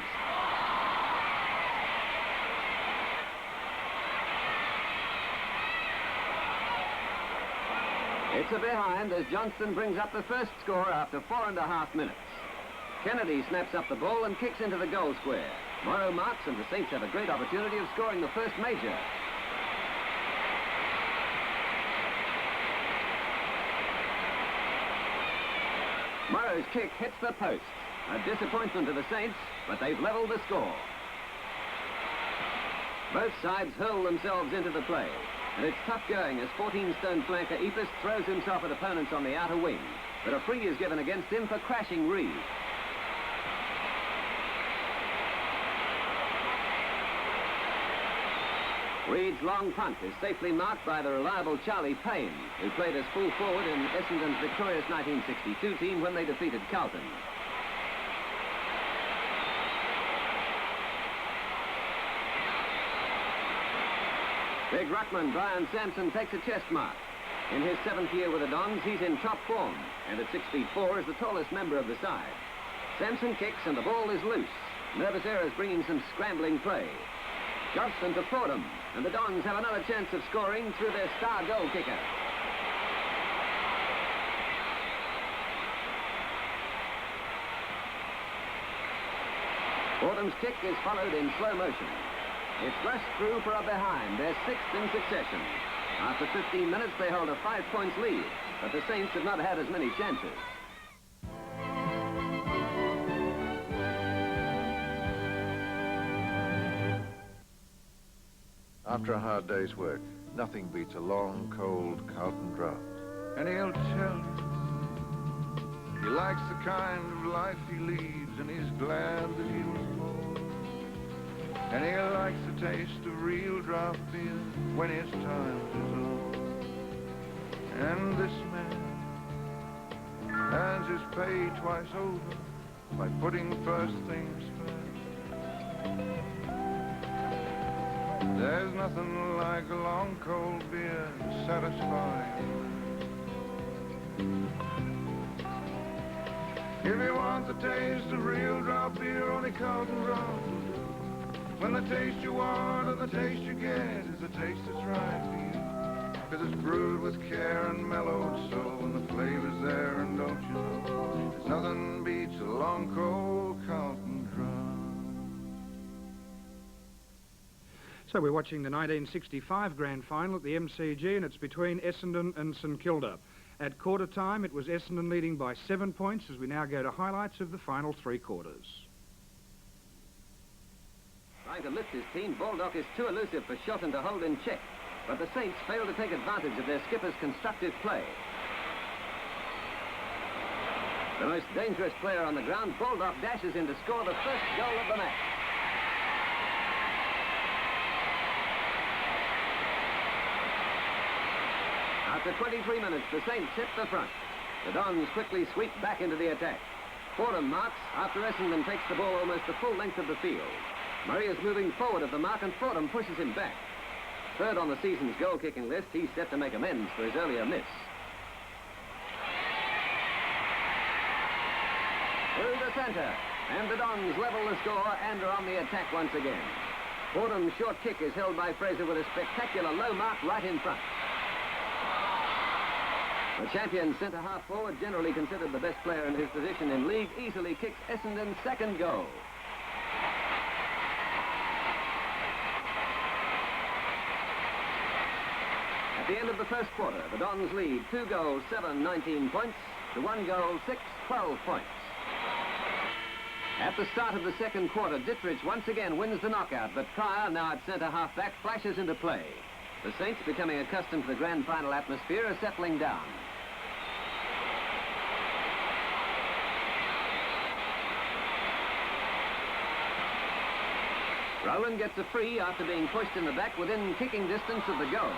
It's a behind as Johnston brings up the first score after 4.5 minutes. Kennedy snaps up the ball and kicks into the goal square. Morrow marks, and the Saints have a great opportunity of scoring the first major. Morrow's kick hits the post. A disappointment to the Saints, but they've leveled the score. Both sides hurl themselves into the play. And it's tough going as 14-stone flanker Epis throws himself at opponents on the outer wing. But a free is given against him for crashing Reed. Reed's long punt is safely marked by the reliable Charlie Payne, who played as full forward in Essendon's victorious 1962 team when they defeated Carlton. Big ruckman Brian Sampson takes a chest mark. In his 7th year with the Dons, he's in top form, and at 6'4" is the tallest member of the side. Sampson kicks, and the ball is loose. Nervous errors bringing some scrambling play. Johnston to Fordham, and the Dons have another chance of scoring through their star goal kicker. Fordham's kick is followed in slow motion. It's rushed through for a behind, their 6th in succession. After 15 minutes, they hold a 5 points lead, but the Saints have not had as many chances. After a hard day's work, nothing beats a long, cold Carlton draft. Any old chance? He likes the kind of life he leads, and he's glad that he was born. And he likes the taste of real draft beer when his time is on. And this man earns his pay twice over by putting first things first. There's nothing like a long cold beer to satisfy. If you want the taste of real drop beer, only Carlton Road. When the taste you want and the taste you get is the taste that's right for you. Because it's brewed with care and mellowed so, and the flavor's there, and don't you know, there's nothing beats a long cold Carlton Drum. So we're watching the 1965 grand final at the MCG, and it's between Essendon and St Kilda. At quarter time, it was Essendon leading by 7 points as we now go to highlights of the final 3 quarters. Trying to lift his team, Baldock is too elusive for Shotton to hold in check. But the Saints fail to take advantage of their skipper's constructive play. The most dangerous player on the ground, Baldock dashes in to score the first goal of the match. After 23 minutes, the Saints hit the front. The Dons quickly sweep back into the attack. Fordham marks after Essendon takes the ball almost the full length of the field. Murray is moving forward of the mark and Fordham pushes him back. Third on the season's goal-kicking list, he's set to make amends for his earlier miss. Through the centre, and the Dons level the score and are on the attack once again. Fordham's short kick is held by Fraser with a spectacular low mark right in front. The champion centre-half forward, generally considered the best player in his position in league, easily kicks Essendon's second goal. At the end of the first quarter, the Dons lead 2 goals, 7, 19 points, to 1 goal, 6, 12 points. At the start of the second quarter, Dittrich once again wins the knockout, but Pryor, now at centre-half back, flashes into play. The Saints, becoming accustomed to the grand final atmosphere, are settling down. Rowland gets a free after being pushed in the back within kicking distance of the goal.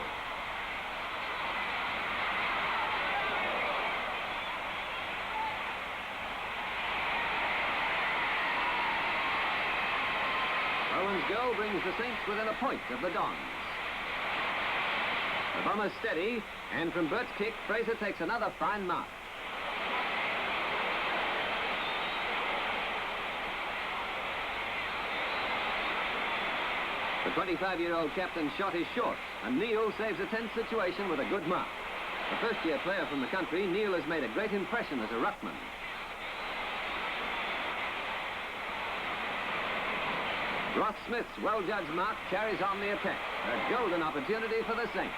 Rowland's goal brings the Saints within a point of the Dons. The Bombers steady, and from Bert's kick, Fraser takes another fine mark. The 25-year-old captain shot is short, and Neal saves a tense situation with a good mark. A first-year player from the country, Neal has made a great impression as a ruckman. Ross Smith's well-judged mark carries on the attack. A golden opportunity for the Saints.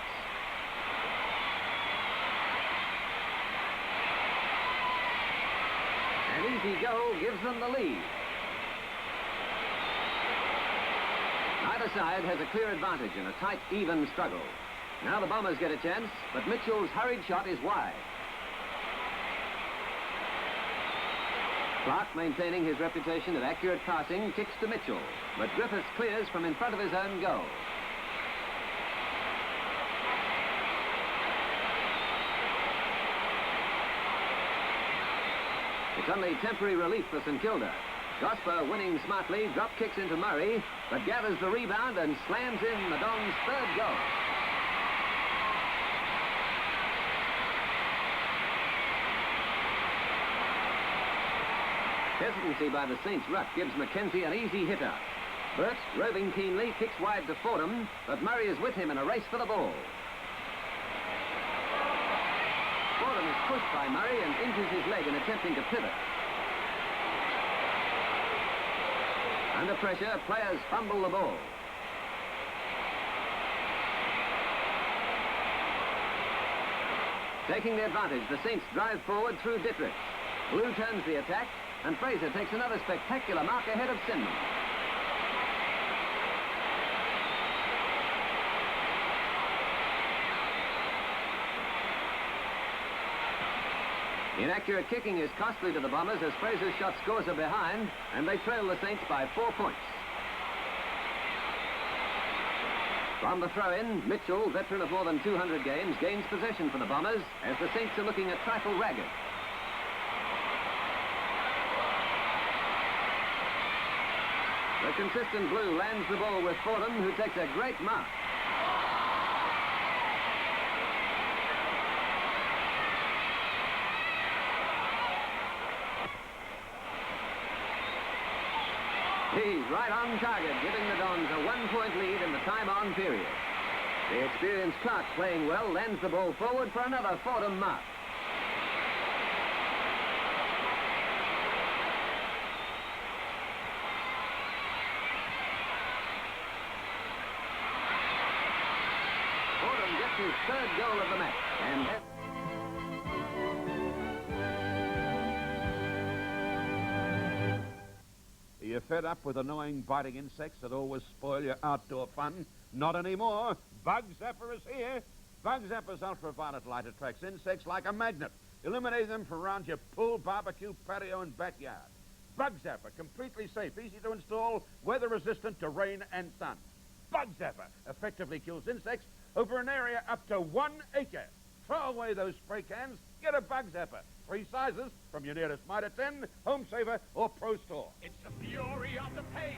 An easy goal gives them the lead. Neither side has a clear advantage in a tight, even struggle. Now the Bombers get a chance, but Mitchell's hurried shot is wide. Clark, maintaining his reputation of accurate passing, kicks to Mitchell, but Griffiths clears from in front of his own goal. It's only temporary relief for St Kilda. Gosper, winning smartly, drop kicks into Murray, but gathers the rebound and slams in the Dons' third goal. Hesitancy by the Saints' ruck gives Mackenzie an easy hitter. Burt, roving keenly, kicks wide to Fordham, but Murray is with him in a race for the ball. Fordham is pushed by Murray and injures his leg in attempting to pivot. Under pressure, players fumble the ball. Taking the advantage, the Saints drive forward through Dittrich. Blue turns the attack, and Fraser takes another spectacular mark ahead of Sinman. Inaccurate kicking is costly to the Bombers as Fraser's shot scores are behind, and they trail the Saints by 4 points. From the throw-in, Mitchell, veteran of more than 200 games, gains possession for the Bombers as the Saints are looking a trifle ragged. The consistent Blue lands the ball with Fordham, who takes a great mark. He's right on target, giving the Dons a 1-point lead in the time-on period. The experienced Clark, playing well, lands the ball forward for another Fordham mark. Fordham gets his 3rd goal of the match, and Are you fed up with annoying biting insects that always spoil your outdoor fun? Not anymore. Bug Zapper is here. Bug Zapper's ultraviolet light attracts insects like a magnet, eliminating them from around your pool, barbecue, patio, and backyard. Bug Zapper, completely safe, easy to install, weather-resistant to rain and sun. Bug Zapper effectively kills insects over an area up to 1 acre. Throw away those spray cans, get a Bug Zapper. 3 sizes from your nearest Mitre 10, Home Saver, or Pro Store. It's the fury of the pace.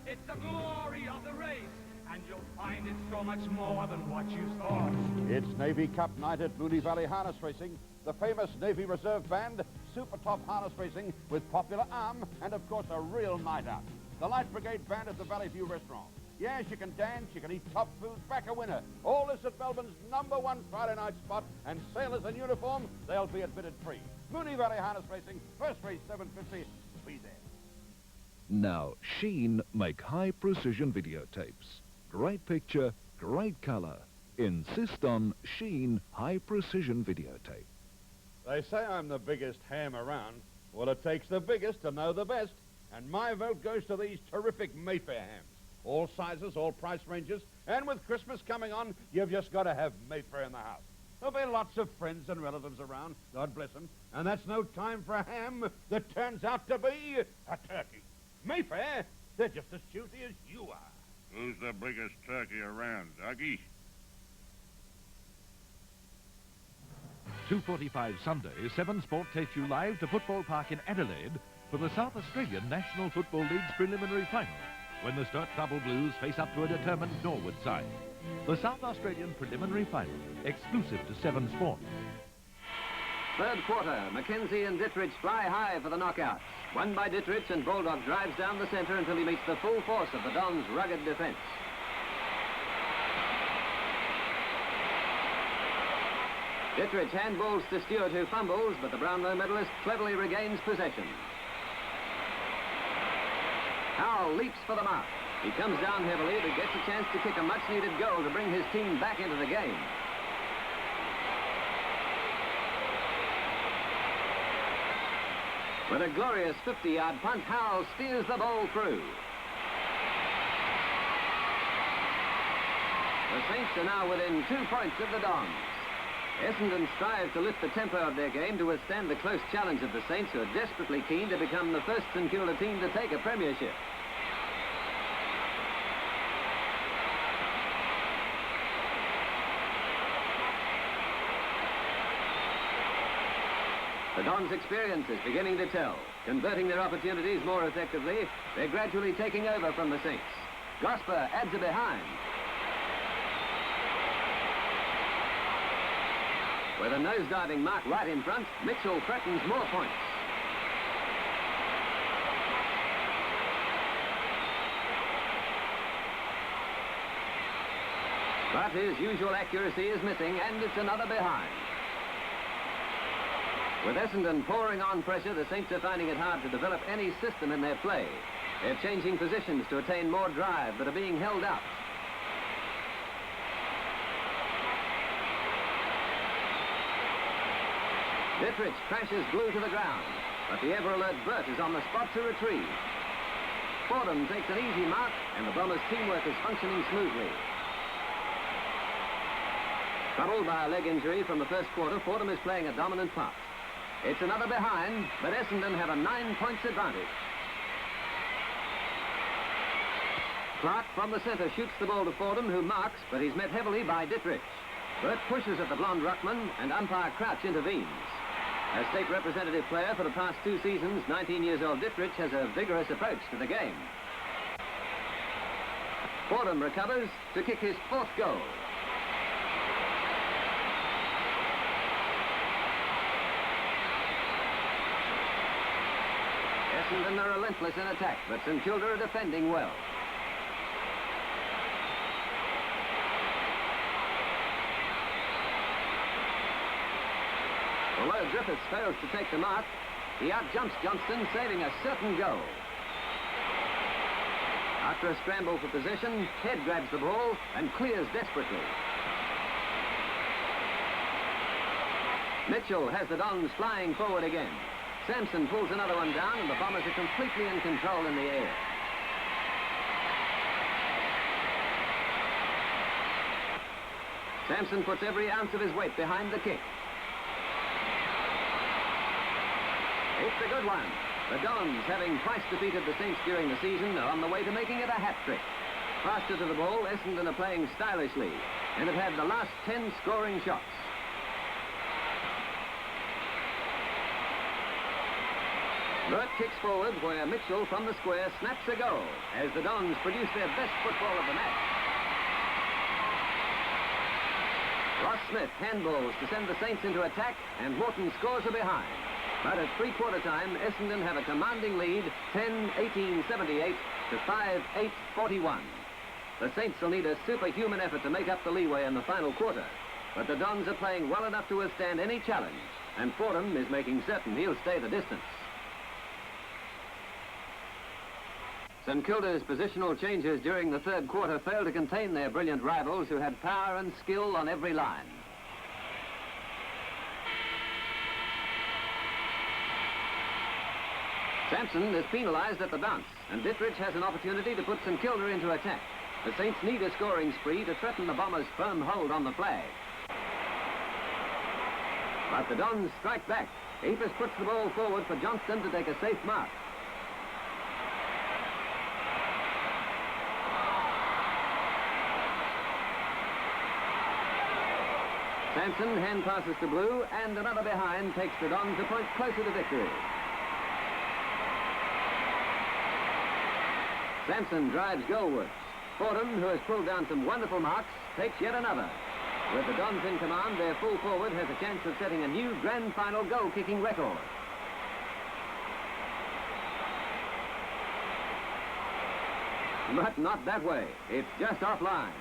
It's the glory of the race. And you'll find it's so much more than what you thought. It's Navy Cup night at Moonee Valley Harness Racing. The famous Navy Reserve Band, super top harness racing with popular arm, and of course a real night out. The Light Brigade Band at the Valley View Restaurant. Yes, you can dance, you can eat top food, back a winner. All this at Melbourne's #1 Friday night spot, and sailors in uniform, they'll be admitted free. Moonee Valley Harness Racing, first race 7:50, be there. Now, Sheen make high-precision videotapes. Great picture, great colour. Insist on Sheen high-precision videotape. They say I'm the biggest ham around. Well, it takes the biggest to know the best. And my vote goes to these terrific Mayfair hams. All sizes, all price ranges. And with Christmas coming on, you've just got to have Mayfair in the house. There'll be lots of friends and relatives around, God bless them. And that's no time for a ham that turns out to be a turkey. Mayfair, they're just as juicy as you are. Who's the biggest turkey around, Dougie? 2:45 Sunday, 7 Sport takes you live to Football Park in Adelaide for the South Australian National Football League's preliminary final, when the Sturt Double Blues face up to a determined Norwood side. The South Australian preliminary final, exclusive to 7 Sport. 3rd quarter, Mackenzie and Dittrich fly high for the knockouts. Won by Dittrich, and Bulldog drives down the centre until he meets the full force of the Dons' rugged defence. Dittrich handballs to Stewart, who fumbles, but the Brownlow medalist cleverly regains possession. Howell leaps for the mark. He comes down heavily, but gets a chance to kick a much-needed goal to bring his team back into the game. With a glorious 50-yard punt, Howell steers the ball through. The Saints are now within 2 points of the Dons. Essendon strive to lift the tempo of their game to withstand the close challenge of the Saints, who are desperately keen to become the first St Kilda team to take a premiership. The Dons' experience is beginning to tell. Converting their opportunities more effectively, they're gradually taking over from the Saints. Gosper adds a behind. With a nose-diving mark right in front, Mitchell threatens more points. But his usual accuracy is missing, and it's another behind. With Essendon pouring on pressure, the Saints are finding it hard to develop any system in their play. They're changing positions to attain more drive, but are being held out. Dittrich crashes Blue to the ground, but the ever-alert Burt is on the spot to retrieve. Fordham takes an easy mark, and the Bombers' teamwork is functioning smoothly. Troubled by a leg injury from the first quarter, Fordham is playing a dominant part. It's another behind, but Essendon have a 9 points advantage. Clark from the centre shoots the ball to Fordham, who marks, but he's met heavily by Dittrich. Burt pushes at the blonde ruckman, and umpire Crouch intervenes. As state representative player for the past 2 seasons, 19 years old Dittrich has a vigorous approach to the game. Fordham recovers to kick his 4th goal. Essendon are relentless in attack, but St Kilda are defending well. Although Griffiths fails to take the mark, he outjumps Johnston, saving a certain goal. After a scramble for possession, Head grabs the ball and clears desperately. Mitchell has the Dons flying forward again. Sampson pulls another one down, and the Bombers are completely in control in the air. Sampson puts every ounce of his weight behind the kick. It's a good one. The Dons, having twice defeated the Saints during the season, are on the way to making it a hat-trick. Faster to the ball, Essendon are playing stylishly and have had the last 10 scoring shots. Burt kicks forward where Mitchell from the square snaps a goal as the Dons produce their best football of the match. Ross Smith handballs to send the Saints into attack, and Morton scores a behind. But at three-quarter time, Essendon have a commanding lead, 10-18-78 to 5-8-41. The Saints will need a superhuman effort to make up the leeway in the final quarter. But the Dons are playing well enough to withstand any challenge, and Fordham is making certain he'll stay the distance. St Kilda's positional changes during the third quarter failed to contain their brilliant rivals, who had power and skill on every line. Sampson is penalised at the bounce, and Dittrich has an opportunity to put St Kilda into attack. The Saints need a scoring spree to threaten the Bombers' firm hold on the flag. But the Dons strike back. Apis puts the ball forward for Johnston to take a safe mark. Sampson hand passes to Blue, and another behind takes the Dons a point closer to victory. Sampson drives goalwards. Fordham, who has pulled down some wonderful marks, takes yet another. With the Dons in command, their full forward has a chance of setting a new grand final goal-kicking record. But not that way. It's just offline.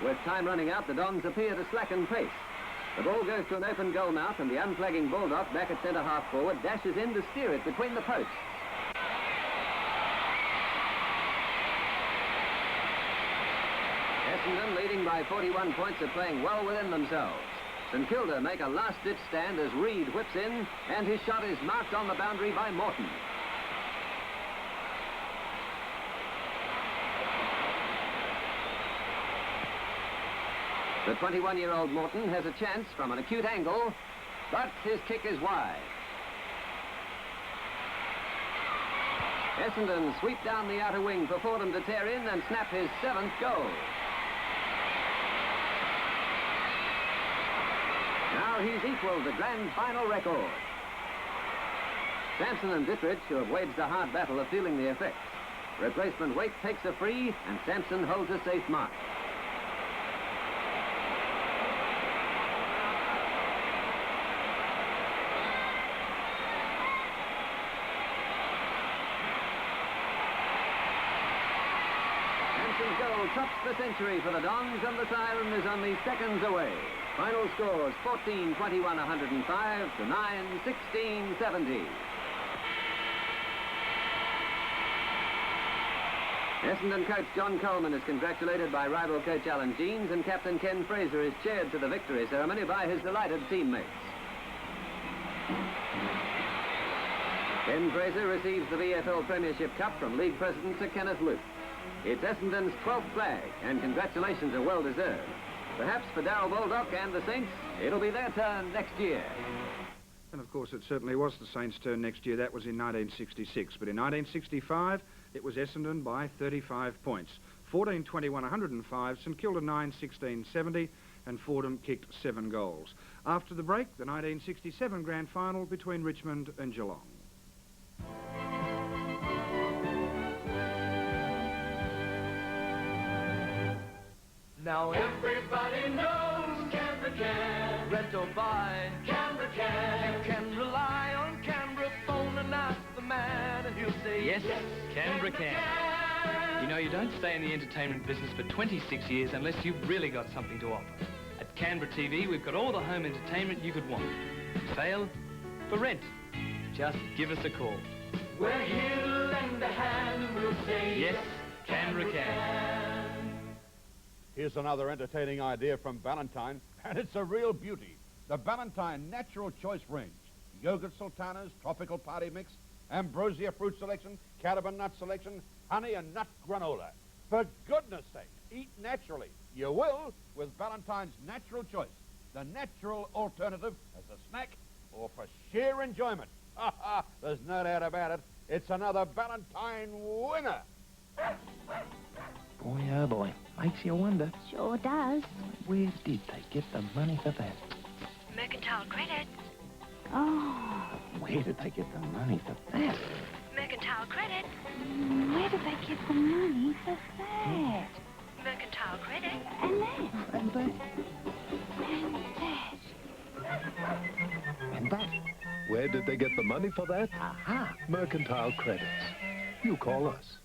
With time running out, the Dons appear to slacken pace. The ball goes to an open goal mouth, and the unflagging Bulldog back at centre-half forward dashes in to steer it between the posts. Essendon, leading by 41 points, are playing well within themselves. St Kilda make a last-ditch stand as Reed whips in, and his shot is marked on the boundary by Morton. The 21-year-old Morton has a chance from an acute angle, but his kick is wide. Essendon sweep down the outer wing for Fordham to tear in and snap his 7th goal. Now he's equaled the grand final record. Sampson and Dittrich, who have waged a hard battle, are feeling the effects. Replacement Waite takes a free, and Sampson holds a safe mark. Sampson's goal tops the century for the Dons, and the siren is only seconds away. Final scores 14-21-105 to 9-16-70. Essendon coach John Coleman is congratulated by rival coach Alan Jeans, and captain Ken Fraser is cheered to the victory ceremony by his delighted teammates. Ken Fraser receives the VFL Premiership Cup from League President Sir Kenneth Luke. It's Essendon's 12th flag, and congratulations are well deserved. Perhaps for Darryl Baldock and the Saints, it'll be their turn next year. And of course, it certainly was the Saints' turn next year. That was in 1966. But in 1965, it was Essendon by 35 points. 14-21, 105, St Kilda 9-16, 70, and Fordham kicked 7 goals. After the break, the 1967 grand final between Richmond and Geelong. Now everybody knows Canberra can rent or buy. Canberra can. You can rely on Canberra phone and ask the man, and he'll say Yes, Canberra can. You know, you don't stay in the entertainment business for 26 years unless you've really got something to offer. At Canberra TV, we've got all the home entertainment you could want. For sale, for rent. Just give us a call. We're here to lend a hand, we'll say Yes, Canberra can. Here's another entertaining idea from Ballantyne, and it's a real beauty. The Ballantyne Natural Choice Range. Yogurt sultanas, tropical party mix, ambrosia fruit selection, cardamom nut selection, honey and nut granola. For goodness sake, eat naturally. You will with Ballantyne's Natural Choice, the natural alternative as a snack or for sheer enjoyment. Ha ha, there's no doubt about it. It's another Ballantyne winner. Boy, oh boy, makes you wonder. Sure does. Where did they get the money for that? Mercantile Credit. Oh, Where did they get the money for that? Mercantile Credit. where did they get the money for that? Mercantile Credit. And that. And that. And that. And that. Where did they get the money for that? Aha! Mercantile Credits. You call us.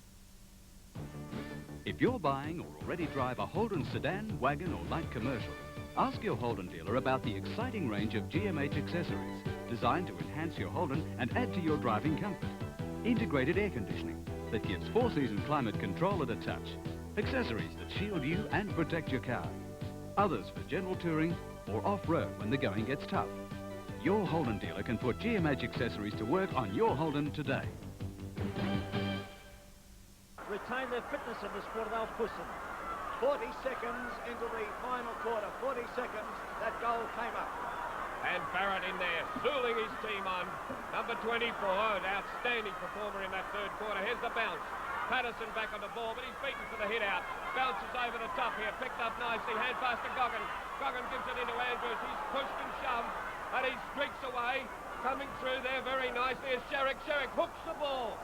If you're buying or already drive a Holden sedan, wagon or light commercial, ask your Holden dealer about the exciting range of GMH accessories designed to enhance your Holden and add to your driving comfort. Integrated air conditioning that gives 4-season climate control at a touch. Accessories that shield you and protect your car. Others for general touring or off-road when the going gets tough. Your Holden dealer can put GMH accessories to work on your Holden today. Retain their fitness in this quarter, they'll push them. 40 seconds into the final quarter, 40 seconds, that goal came up. And Barrett in there, stooling his team on. Number 24, an outstanding performer in that third quarter. Here's the bounce. Patterson back on the ball, but he's beaten for the hit out. Bounces over the top here, picked up nicely, hand pass to Goggin. Goggin gives it into Andrews, he's pushed and shoved, and he streaks away. Coming through there very nicely is Sherrick. Sherrick hooks the ball.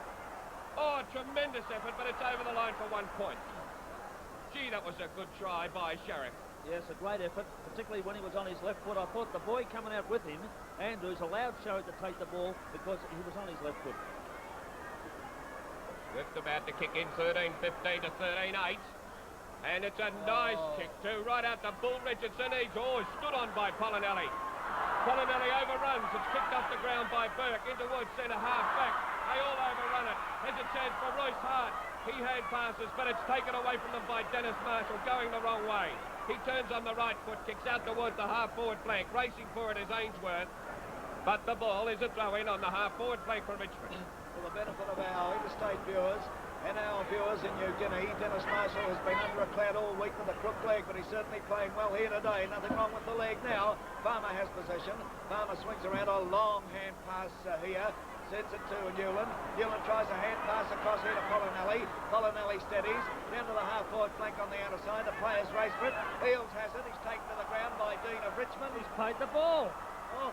Oh, a tremendous effort, but it's over the line for 1 point. Gee, that was a good try by Sherrick. Yes, a great effort, particularly when he was on his left foot. I thought the boy coming out with him, Andrews, allowed Sherrick to take the ball because he was on his left foot. Swift about to kick in 13-15 to 13-8. And it's a nice kick too, right out to Bull Richardson. He's stood on by Polinelli. Polinelli overruns. It's kicked off the ground by Burke into Woods, centre half back. They all overrun it. There's a chance for Royce Hart. He hand passes, but it's taken away from them by Dennis Marshall, going the wrong way. He turns on the right foot, kicks out towards the half-forward flank. Racing for it is Ainsworth. But the ball is a throw-in on the half-forward flank for Richmond. For the benefit of our interstate viewers and our viewers in New Guinea, Dennis Marshall has been under a cloud all week with a crook leg, but he's certainly playing well here today. Nothing wrong with the leg now. Farmer has possession. Farmer swings around a long hand pass here. Sends it to Newland. Newland tries a hand pass across here to Polinelli. Polinelli steadies. Down to the half-forward flank on the outer side. The players race for it. Fields has it. He's taken to the ground by Dean of Richmond. He's paid the ball. Oh,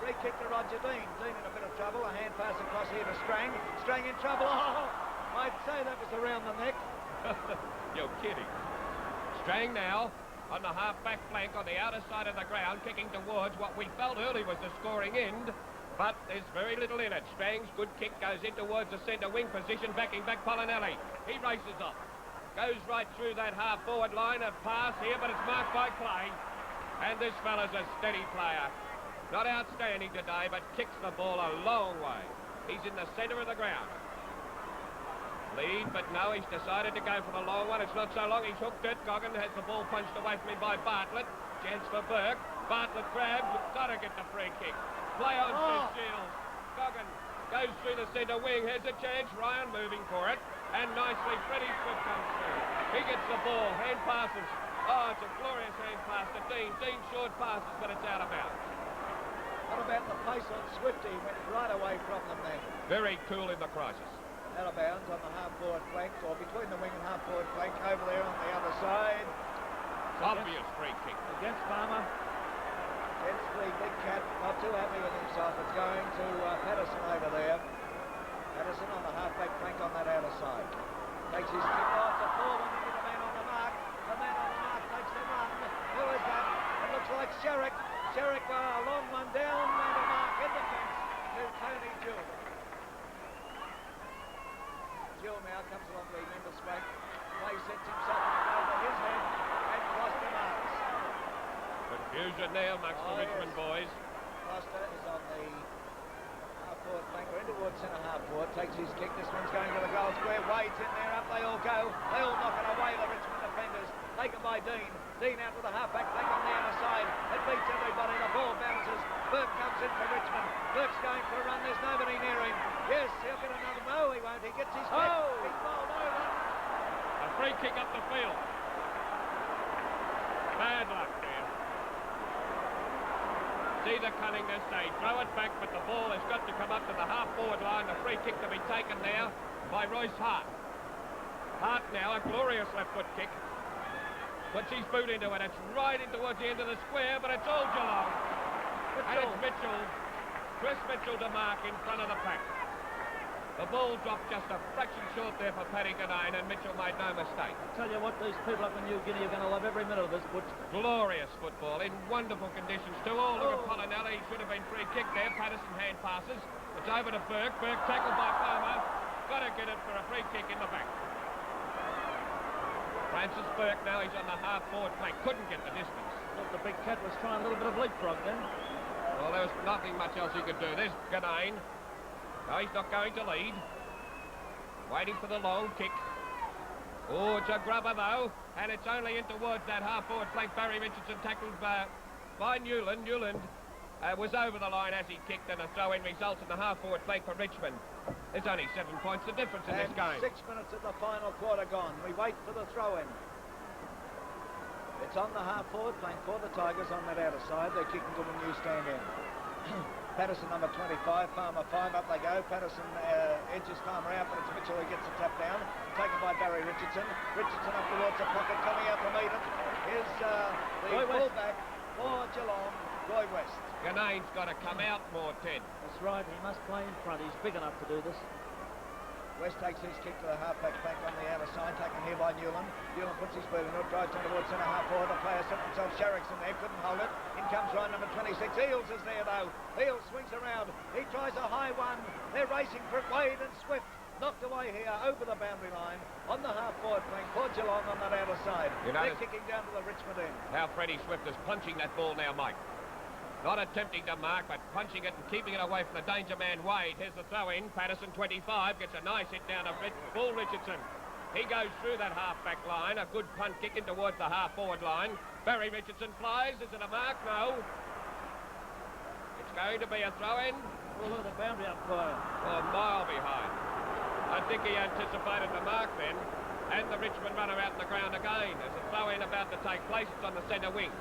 free kick to Roger Dean. Dean in a bit of trouble. A hand pass across here to Strang. Strang in trouble. Oh, I'd say that was around the neck. You're kidding. Strang now on the half-back flank on the outer side of the ground, kicking towards what we felt early was the scoring end. But there's very little in it. Strang's good kick goes in towards the centre wing position, backing back Polinelli. He races off. Goes right through that half-forward line. A pass here, but it's marked by Clay. And this fella's a steady player. Not outstanding today, but kicks the ball a long way. He's in the centre of the ground. Lead, but no, he's decided to go for the long one. It's not so long. He's hooked it. Goggin has the ball punched away from him by Bartlett. Chance for Burke. Bartlett grabs. Got to get the free kick. Play on, says Shields. Goggin goes through the centre wing. Here's a chance. Ryan moving for it. And nicely, Freddie Swift comes through. He gets the ball. Hand passes. Oh, it's a glorious hand pass to Dean. Dean short passes, but it's out of bounds. What about the race on Swifty went right away from them then. Very cool in the crisis. Out of bounds on the half-forward flank, or between the wing and half-forward flank, over there on the other side. Obvious free kick. Against Farmer. Against the big cat, not too happy with himself. It's going to Patterson over there. Patterson on the half-back flank on that outer side. Takes his kick off the forward into the man on the mark. The man on the mark takes the run. Who is that? It looks like Sherrick. Sherrick, a long one down, man on mark in defence to Tony Jewell. Jewell now comes along the member's flank. Play sets himself over his head and Foster marks. Confusion there amongst the Richmond boys. Foster is on the half-forward flank, or into towards centre half-forward, takes his kick. This one's going to the goal square. Wade's in there, up they all go. They all knock it away, the Richmond defenders. Taken by Dean. Dean out to the half-back flank on the outer side. It beats everybody. The ball bounces. Burke comes in for Richmond. Burke's going for a run. There's nobody near him. Yes, he'll get another. No, he won't. He gets his kick. He's bowled over. A free kick up the field. Bad luck there. See the cunningness. They throw it back, but the ball has got to come up to the half-forward line. The free kick to be taken now by Royce Hart. Hart now, a glorious left-foot kick. Puts his boot into it. It's right in towards the end of the square, but it's all Geelong. And it's Mitchell, Chris Mitchell to mark in front of the pack. The ball dropped just a fraction short there for Paddy Ganane, and Mitchell made no mistake. I tell you what, these people up in New Guinea are going to love every minute of this foot. Glorious football in wonderful conditions too. Oh, look at Polinelli. He should have been free kick there. Patterson hand passes. It's over to Burke. Burke tackled by Palmer. Got to get it for a free kick in the back. Francis Burke now, he's on the half-forward flank. Couldn't get the distance. Look, the big cat was trying a little bit of leapfrog then. Well, there was nothing much else he could do. There's Ganane. No, he's not going to lead. Waiting for the long kick. Oh, it's a grubber, though. And it's only in towards that half-forward flank. Barry Richardson tackled by Newland. Newland was over the line as he kicked, and a throw-in results in the half-forward flank for Richmond. There's only 7 points the difference in this game. 6 minutes of the final quarter gone. We wait for the throw-in. It's on the half-forward flank for the Tigers on that outer side. They're kicking to the new stand in. Patterson, number 25, Farmer 5, up they go. Patterson edges Farmer out, but it's Mitchell who gets the tap down. Taken by Barry Richardson. Richardson up towards the pocket, coming out to meet it. Here's the fullback for Geelong, Roy West. Ganane's got to come out more, Ted. That's right, he must play in front. He's big enough to do this. West takes his kick to the half-back flank on the outer side, taken here by Newland. Newland puts his boot in it, drives down towards centre half-forward. The player set himself. Sherrick's in there, couldn't hold it. In comes Ryan, number 26. Eales is there, though. Eales swings around. He tries a high one. They're racing for it. Wade and Swift knocked away here over the boundary line on the half-forward flank for Geelong on that outer side. They're kicking down to the Richmond end. How Freddie Swift is punching that ball now, Mike. Not attempting to mark, but punching it and keeping it away from the danger man, Wade. Here's the throw-in. Patterson, 25, gets a nice hit down to Paul Richardson. He goes through that half-back line. A good punt kick in towards the half-forward line. Barry Richardson flies. Is it a mark? No. It's going to be a throw-in. Well, look at the boundary umpire. Well, a mile behind. I think he anticipated the mark then. And the Richmond runner out in the ground again. There's a throw-in about to take place. It's on the centre wing.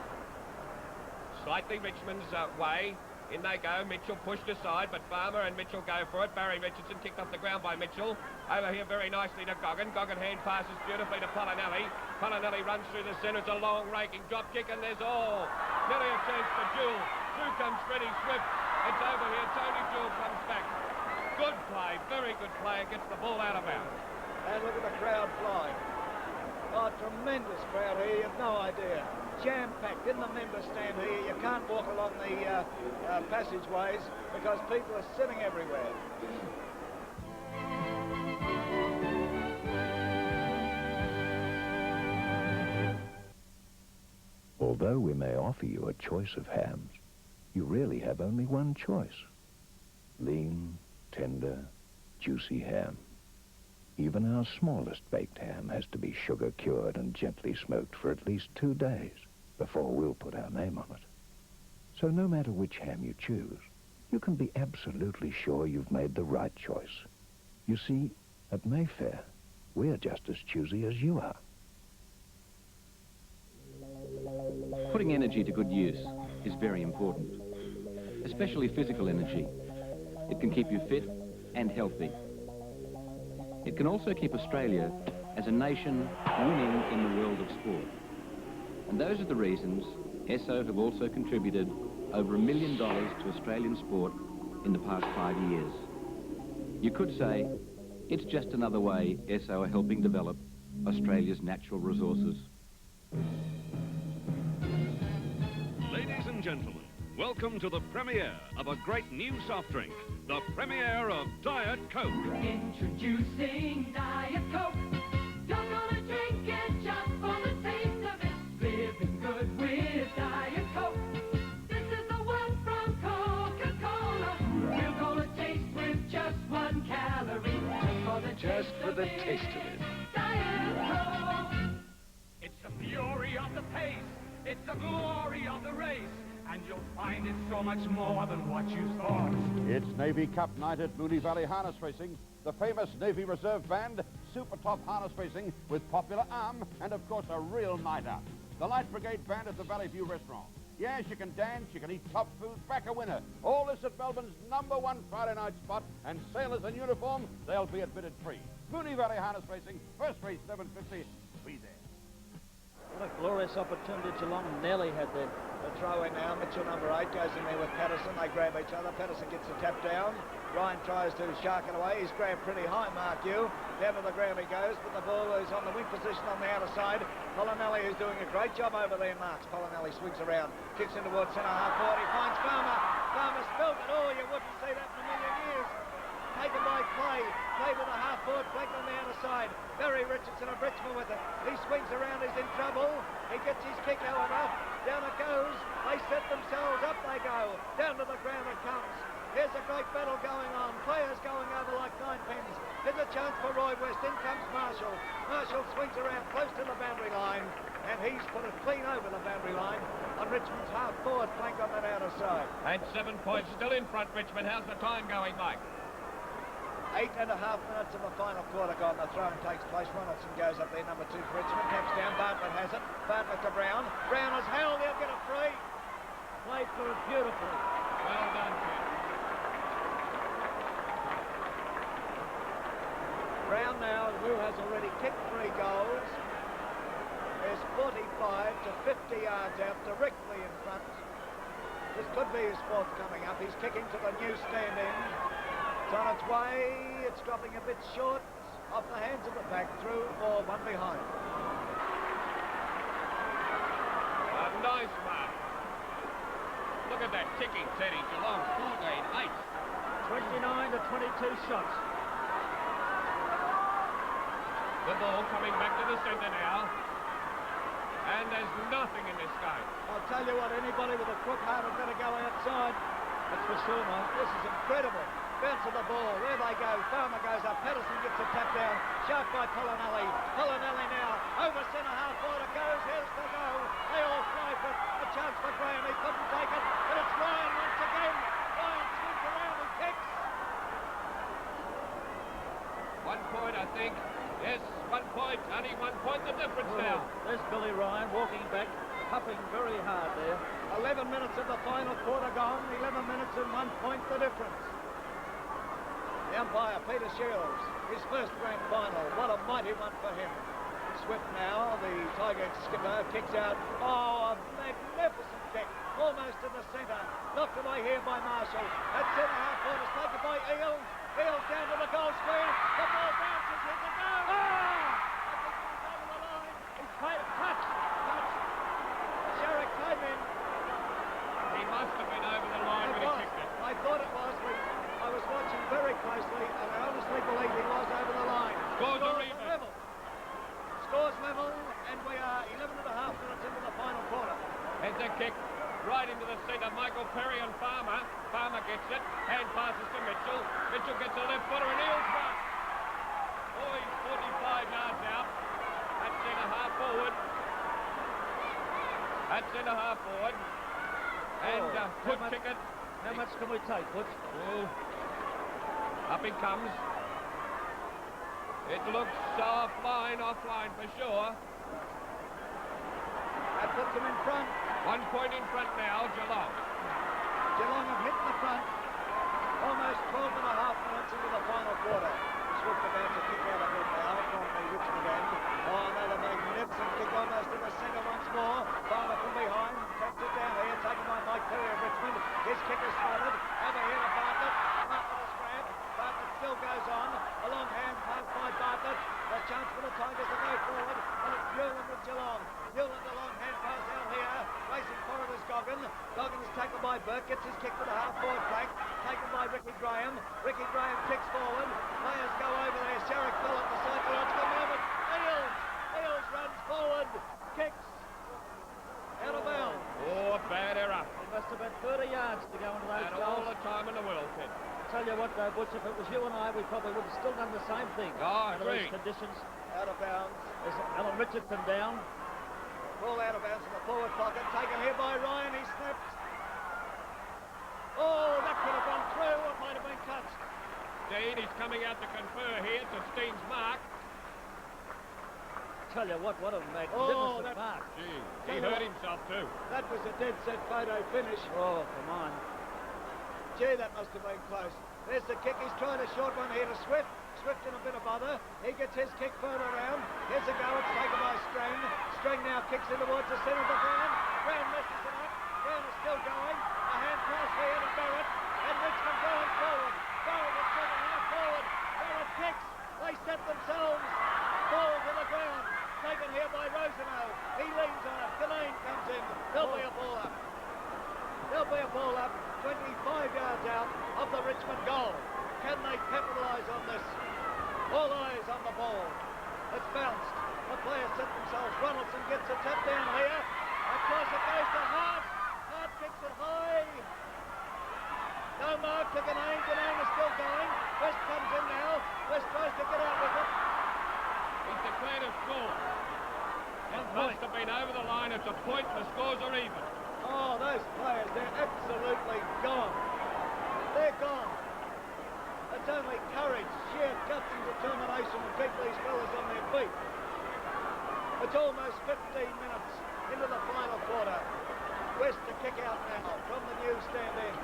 Slightly Richmond's way. In they go. Mitchell pushed aside, but Farmer and Mitchell go for it. Barry Richardson kicked off the ground by Mitchell. Over here very nicely to Goggin. Goggin hand passes beautifully to Polinelli. Polinelli runs through the centre. It's a long raking drop kick, and there's nearly a chance for Jewell. Through comes Freddie Swift. It's over here. Tony Jewell comes back. Good play. Very good play. It gets the ball out of bounds. And look at the crowd fly. Oh, tremendous crowd here. You've no idea. Jam-packed in the member stand here. You can't walk along the passageways because people are sitting everywhere. Although we may offer you a choice of hams, you really have only one choice. Lean, tender, juicy ham. Even our smallest baked ham has to be sugar-cured and gently smoked for at least 2 days before we'll put our name on it. So no matter which ham you choose, you can be absolutely sure you've made the right choice. You see, at Mayfair, we're just as choosy as you are. Putting energy to good use is very important, especially especially physical energy. It can keep you fit and healthy. It can also keep Australia as a nation winning in the world of sport. And those are the reasons Esso have also contributed over $1 million to Australian sport in the past 5 years. You could say it's just another way Esso are helping develop Australia's natural resources. Ladies and gentlemen, welcome to the premiere of a great new soft drink, the premiere of Diet Coke. Introducing Diet Coke. You're gonna drink it just for the taste of it. Living good with Diet Coke. This is the one from Coca-Cola. We're gonna taste with just 1 calorie. Just for the taste of it. Diet Coke. It's the fury of the pace. It's the glory of the race. And you'll find it's so much more than what you thought. It's Navy Cup night at Moonee Valley Harness Racing. The famous Navy Reserve Band, super top harness racing with popular arm, and of course a real night out. The Light Brigade Band at the Valley View Restaurant. Yes, you can dance, you can eat top food, back a winner. All this at Melbourne's #1 Friday night spot, and sailors in uniform, they'll be admitted free. Moonee Valley Harness Racing, first race 7:50, be there. What a glorious opportunity Geelong nearly had there. The throw in now, Mitchell number 8 goes in there with Patterson. They grab each other. Patterson gets the tap down. Ryan tries to shark it away. He's grabbed pretty high, Mark Hugh. Down to the ground he goes, but the ball is on the wing position on the outer side. Polinelli, who's doing a great job over there, marks. Polinelli swings around, kicks in towards centre half forward. He finds Farmer. Farmer spilled it. Oh, you wouldn't see that in a million years. Taken by Clay. Clay with a half-forward flank on the outer side. Barry Richardson of Richmond with it. He swings around, he's in trouble. He gets his kick out enough. Down it goes. They set themselves up, they go. Down to the ground it comes. Here's a great battle going on. Players going over like 9 pins. Here's a chance for Roy West. In comes Marshall. Marshall swings around close to the boundary line. And he's put it clean over the boundary line on Richmond's half-forward flank on that outer side. And 7 points still in front, Richmond. How's the time going, Mike? 8.5 minutes of the final quarter gone. The throw takes place. Ronaldson goes up there, number 2 for Richmond. Taps down. Bartlett has it. Bartlett to Brown. Brown is held. He'll get a free. Played for it beautifully. Well done, Ken. Brown now, who has already kicked 3 goals, is 45 to 50 yards out, directly in front. This could be his 4th coming up. He's kicking to the new standing. It's on its way. It's dropping a bit short off the hands of the back, through or 1 behind. A nice mark. Look at that kicking, Teddy. Geelong 14-8. 29 to 22 shots. The ball coming back to the centre now. And there's nothing in this game. I'll tell you what, anybody with a crook heart had better go outside. That's for sure, mate. This is incredible. Bounce of the ball. Where they go. Farmer goes up. Patterson gets a tap down. Sharp by Polinelli. Polinelli now. Over centre half forward it goes. Here's the goal. They all fly for it. A chance for Graham. He couldn't take it. But it's Ryan once again. Ryan swings around and kicks. 1 point, I think. Yes, 1 point. Only 1 point the difference now. There's Billy Ryan walking back, puffing very hard there. 11 minutes of the final quarter gone. 11 minutes and 1 point the difference. The umpire, Peter Shields, his first grand final. What a mighty one for him. Swift now, the Tiger skipper, kicks out. Oh, a magnificent kick. Almost to the centre. Knocked away here by Marshall. At centre half forward is taken by Eels. Eels down to the goal square. The ball bounces. Here's a goal. Ah! I think he's over the line. He's played a touch. Sherrick came in. He must have been over the line when he kicked it. I thought it was. I was watching very closely, and I honestly believe he was over the line. Scores are even. Level. Scores level, and we are 11.5 minutes into the final quarter. Here's a kick right into the centre. Michael Perry and Farmer. Farmer gets it. Hand passes to Mitchell. Mitchell gets a left footer and Eels back. Oh, he's 45 yards out. At centre half forward. At centre half forward. And good kick it. How much can we take, Butch? Oh. Up he comes. It looks offline for sure. That puts him in front. 1 point in front now, Geelong. Geelong have hit the front. Almost 12 and a half minutes into the final quarter. Swift about to kick out ahead now from the Richmond end. Oh, another magnificent kick almost to the centre once more. Farmer from behind, taps it down here, taken by Mike Perry of Richmond. His kick is spotted. Over here to Bartlett. Bartlett is grabbed. Bartlett still goes on. A long hand pass by Bartlett. A chance for the Tigers to go forward. And it's Newland with Geelong. Newland a long hand pass out here. Racing forward is Goggin. Goggin is tackled by Burke. Gets his kick to the half-forward flank. Taken by Ricky Graham. Ricky Graham kicks forward. Players go over there. Sherrick fell at the psychological moment. Eels runs forward. Kicks. Out of bounds. Oh, a bad error. It must have been 30 yards to go into those Had goals. all the time in the world, kid. Tell you what, though, Butch, if it was you and I, we probably would have still done the same thing. Oh, I under agree. these conditions. Out of bounds. There's Alan Richardson down. Ball out of bounds in the forward pocket. Taken here by Ryan. He snaps. Oh, that could have gone through. It might have been touched. Dean, he's coming out to confer here to Steen's mark. Tell you what a magnificent mark. Gee, he hurt himself too. That was a dead set photo finish. Oh, come on. Gee, that must have been close. There's the kick. He's trying a short one here to Swift. Swift in a bit of bother. He gets his kick further around. Here's a go. It's taken by Strang. Strang now kicks in towards the centre of the ground. Brown messes it up. Brown is still going. A hand pass here to Barrett. And Richmond going forward. Barrett is setting half forward. Barrett kicks. They set themselves. Ball to the ground. Taken here by Rosenau. He leans on it. Ganane comes in. There'll be a ball up. There'll be a ball up. 25 yards out of the Richmond goal. Can they capitalise on this? All eyes on the ball. It's bounced. The players set themselves. Ronaldson gets a tap down here. Across it goes to Hart. Hart kicks it high. No mark to Ganane. Ganane is still going. West comes in now. West tries to get out with it. He's declared a score. It must have been over the line. It's a point. The scores are even. Oh, those players, they're absolutely gone. They're gone. It's only courage, sheer guts and determination to keep these fellas on their feet. It's almost 15 minutes into the final quarter. West to kick out now from the new stand in.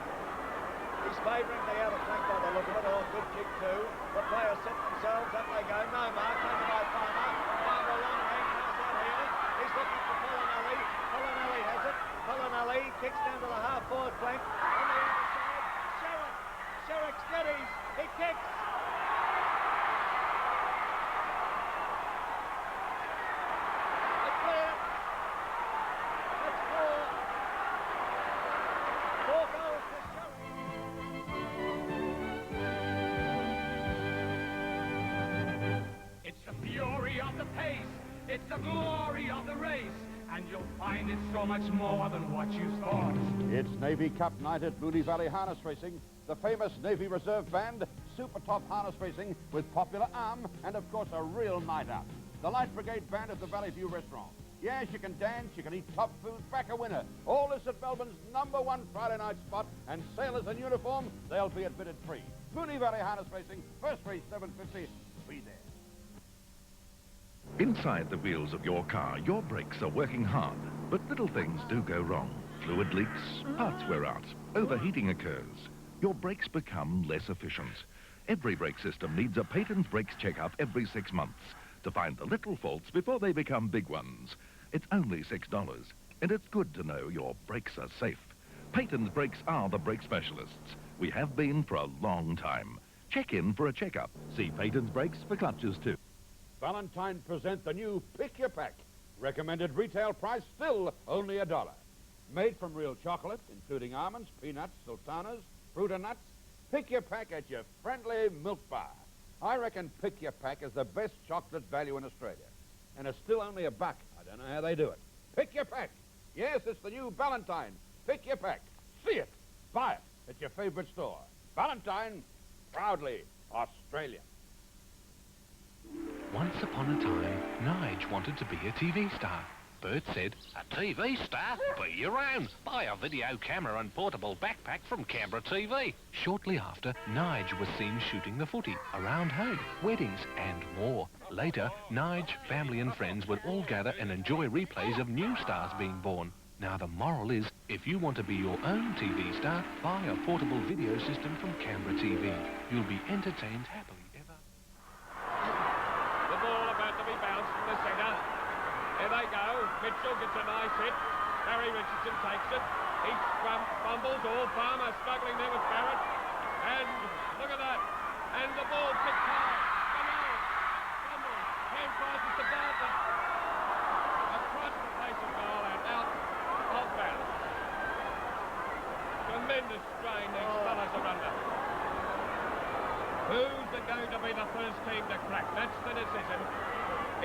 He's favouring the outer flank by the look of it. Oh, good kick too. The players set themselves. Up they go. No mark. Taken by Farmer. Farmer a long hand pass out here. He's looking for Polinelli. Polinelli has it. Polinelli kicks down to the half-forward flank. On the other side, Sherrick. Sherrick steadies. He kicks. It's clear. That's four goals for Sherrick. It's the fury of the pace. It's the glory of the race. And you'll find it's so much more than what you thought. It's Navy Cup night at Moonee Valley Harness Racing. The famous Navy Reserve Band, super top harness racing with popular arm and, of course, a real night out. The Light Brigade Band at the Valley View Restaurant. Yes, you can dance, you can eat top food, back a winner. All this at Melbourne's #1 Friday night spot, and sailors in uniform, they'll be admitted free. Moonee Valley Harness Racing, first race 7:50. Be there. Inside the wheels of your car, your brakes are working hard, but little things do go wrong. Fluid leaks, parts wear out, overheating occurs. Your brakes become less efficient. Every brake system needs a Payton's Brakes checkup every 6 months to find the little faults before they become big ones. It's only $6, and it's good to know your brakes are safe. Payton's Brakes are the brake specialists. We have been for a long time. Check in for a checkup. See Payton's Brakes for clutches too. Valentine present the new Pick Your Pack. Recommended retail price still only $1. Made from real chocolate, including almonds, peanuts, sultanas, fruit and nuts. Pick Your Pack at your friendly milk bar. I reckon Pick Your Pack is the best chocolate value in Australia. And it's still only $1. I don't know how they do it. Pick Your Pack. Yes, it's the new Valentine. Pick Your Pack. See it. Buy it at your favorite store. Valentine, proudly Australian. Once upon a time, Nige wanted to be a TV star. Bert said, "A TV star? Be your own. Buy a video camera and portable backpack from Canberra TV." Shortly after, Nige was seen shooting the footy, around home, weddings and more. Later, Nige, family and friends would all gather and enjoy replays of new stars being born. Now the moral is, if you want to be your own TV star, buy a portable video system from Canberra TV. You'll be entertained happily ever. The ball about to be bounced from the centre. Here they go. Mitchell gets a nice hit. Barry Richardson takes it. He fumbles. All Farmer struggling there with Barrett. And look at that. And the ball kicked high. Fumble. Hand passes to Bartlett. Across the face of goal and out of bounds. Tremendous strain these fellas are under. Who's going to be the first team to crack? That's the decision.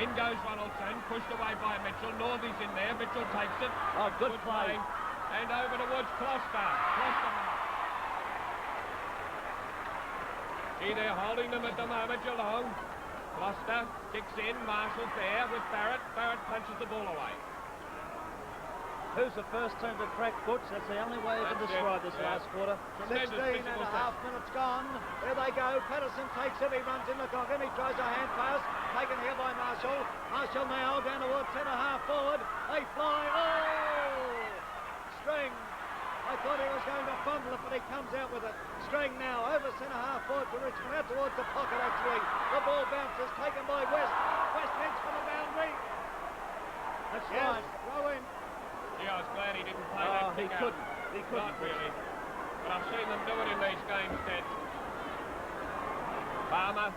In goes Ronaldson, pushed away by Mitchell. Northey's in there. Mitchell takes it. Oh, good play. And over towards Closter. See, they're holding them at the moment, Geelong. Closter kicks in. Marshall's there with Barrett. Barrett punches the ball away. Who's the first team to crack Butch? That's the only way you can describe this last quarter. 16 and a half minutes gone. There they go. Patterson takes it. He runs in the Goggin. He tries a hand pass. Taken here by Marshall. Marshall now down towards centre-half forward. They fly. Oh! String. I thought he was going to fumble it, but he comes out with it. String now over centre-half forward for Richmond. Out towards the pocket, actually. The ball bounces. Taken by West. West hits for the boundary. That's fine. Throw in. Yeah, I was glad he didn't play that kick out. He couldn't. Not really. But I've seen them do it in these games, Ted. Farmer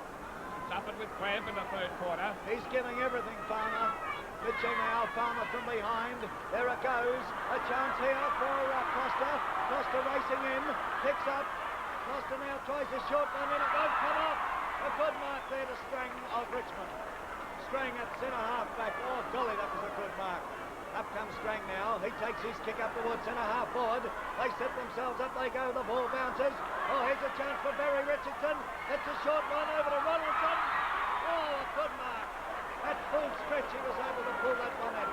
suffered with cramp in the third quarter. He's giving everything, Farmer. Mitchell now, Farmer from behind. There it goes. A chance here for Costa. Costa racing in. Picks up. Costa now tries a short one in. It won't come off. A good mark there to Strang of Richmond. Strang at centre-half back. Oh, golly, that was a good mark. Up comes Strang now. He takes his kick up towards centre-half forward. They set themselves up. They go. The ball bounces. Oh, here's a chance for Barry Richardson. It's a short one over to Ronaldson. Oh, a good mark. At full stretch, he was able to pull that one in.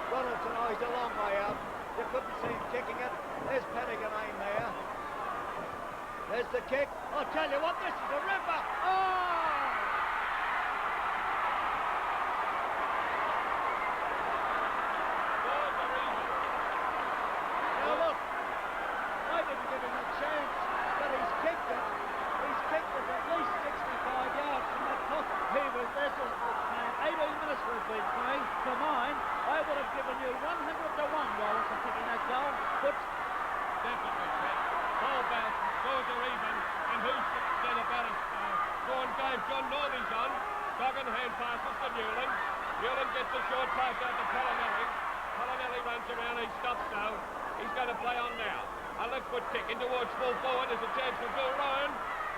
Ronaldson, oh, he's a long way out. You couldn't see him kicking it. There's Padigan aim there. There's the kick. I'll tell you what, this is a ripper. Oh! John Northey's on. Goggin hand passes to Newland. Newland gets a short pass out to Collinelli. Collinelli runs around. He stops now. He's going to play on now. A left foot kick in towards full forward. There's a chance for Bill Ryan.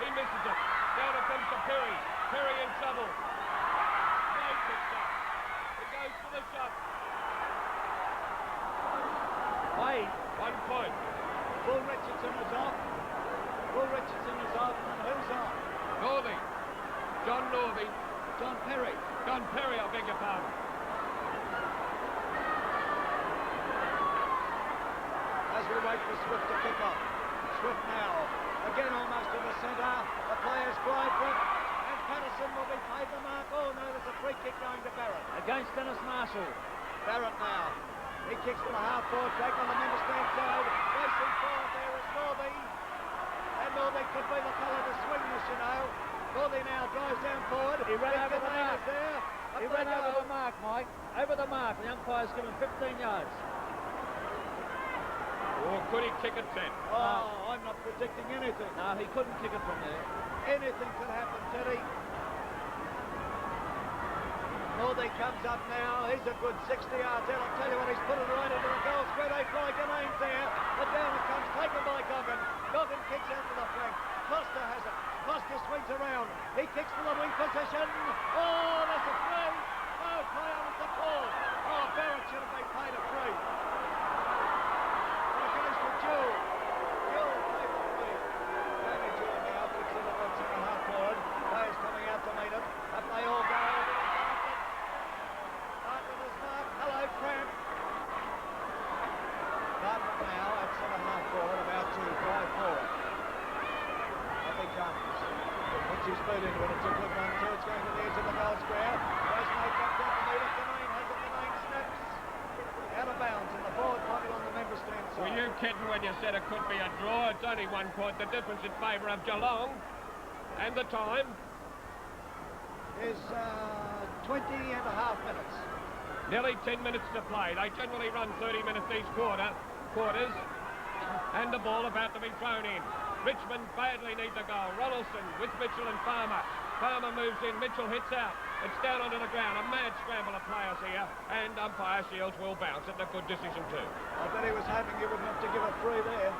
He misses it. Down it comes to Perry. Perry in trouble. He goes for the shot. Wade. 1 point. Bull Richardson is off. Bull Richardson is off. And who's on? Northey. John Northey. John Perry. John Perry, I beg your pardon. As we wait for Swift to kick off. Swift now. Again almost to the centre. The players fly for it. And Patterson will be paid the mark. Oh no, there's a free kick going to Barrett. Against Dennis Marshall. Barrett now. He kicks to the half-forward flank on the member stand side. Racing forward there is Northey. And Northey could be the colour to swing this, you know. Northey now drives down forward. He ran over the mark. There. He ran over the mark, Mike. Over the mark. The umpire's given 15 yards. Or could he kick it 10? Oh, I'm not predicting anything. No, he couldn't kick it from there. Anything could happen, Teddy. Northey comes up now. He's a good 60 yards out. I'll tell you what, he's put it right into the goal square. They fly. Gillaine's there. But down it comes, taken by Goggin. Goggin kicks out to the flank. Costa has it. Costa swings around. He kicks to the wing position. Oh, that's a free. Oh, play on with the ball. Oh, Barrett should have been paid a free. It goes to Jewell. Jewell paid the free. Jamie Jewell now kicks in the centre-half forward. Players coming out to meet him. Up they all go. Bartlett is marked. Hello, Cramp. Bartlett now at centre-half forward, about to drive forward. Up he comes. Puts his foot into it. It's a good one too. It's going to the edge of the goal square. Rosemary comes out to meet it. Gillane has it. Gillane snaps. Out of bounds in the forward pocket side. Were you kidding when you said it could be a draw? It's only 1 point, the difference in favour of Geelong. And the time? Is 20 and a half minutes. Nearly 10 minutes to play. They generally run 30 minutes each quarters. And the ball about to be thrown in. Richmond badly need the goal. Ronaldson with Mitchell and Farmer. Farmer moves in, Mitchell hits out. It's down onto the ground. A mad scramble of players here. And umpire Shields will bounce. It's a good decision too. I bet he was hoping you wouldn't have to give a free there.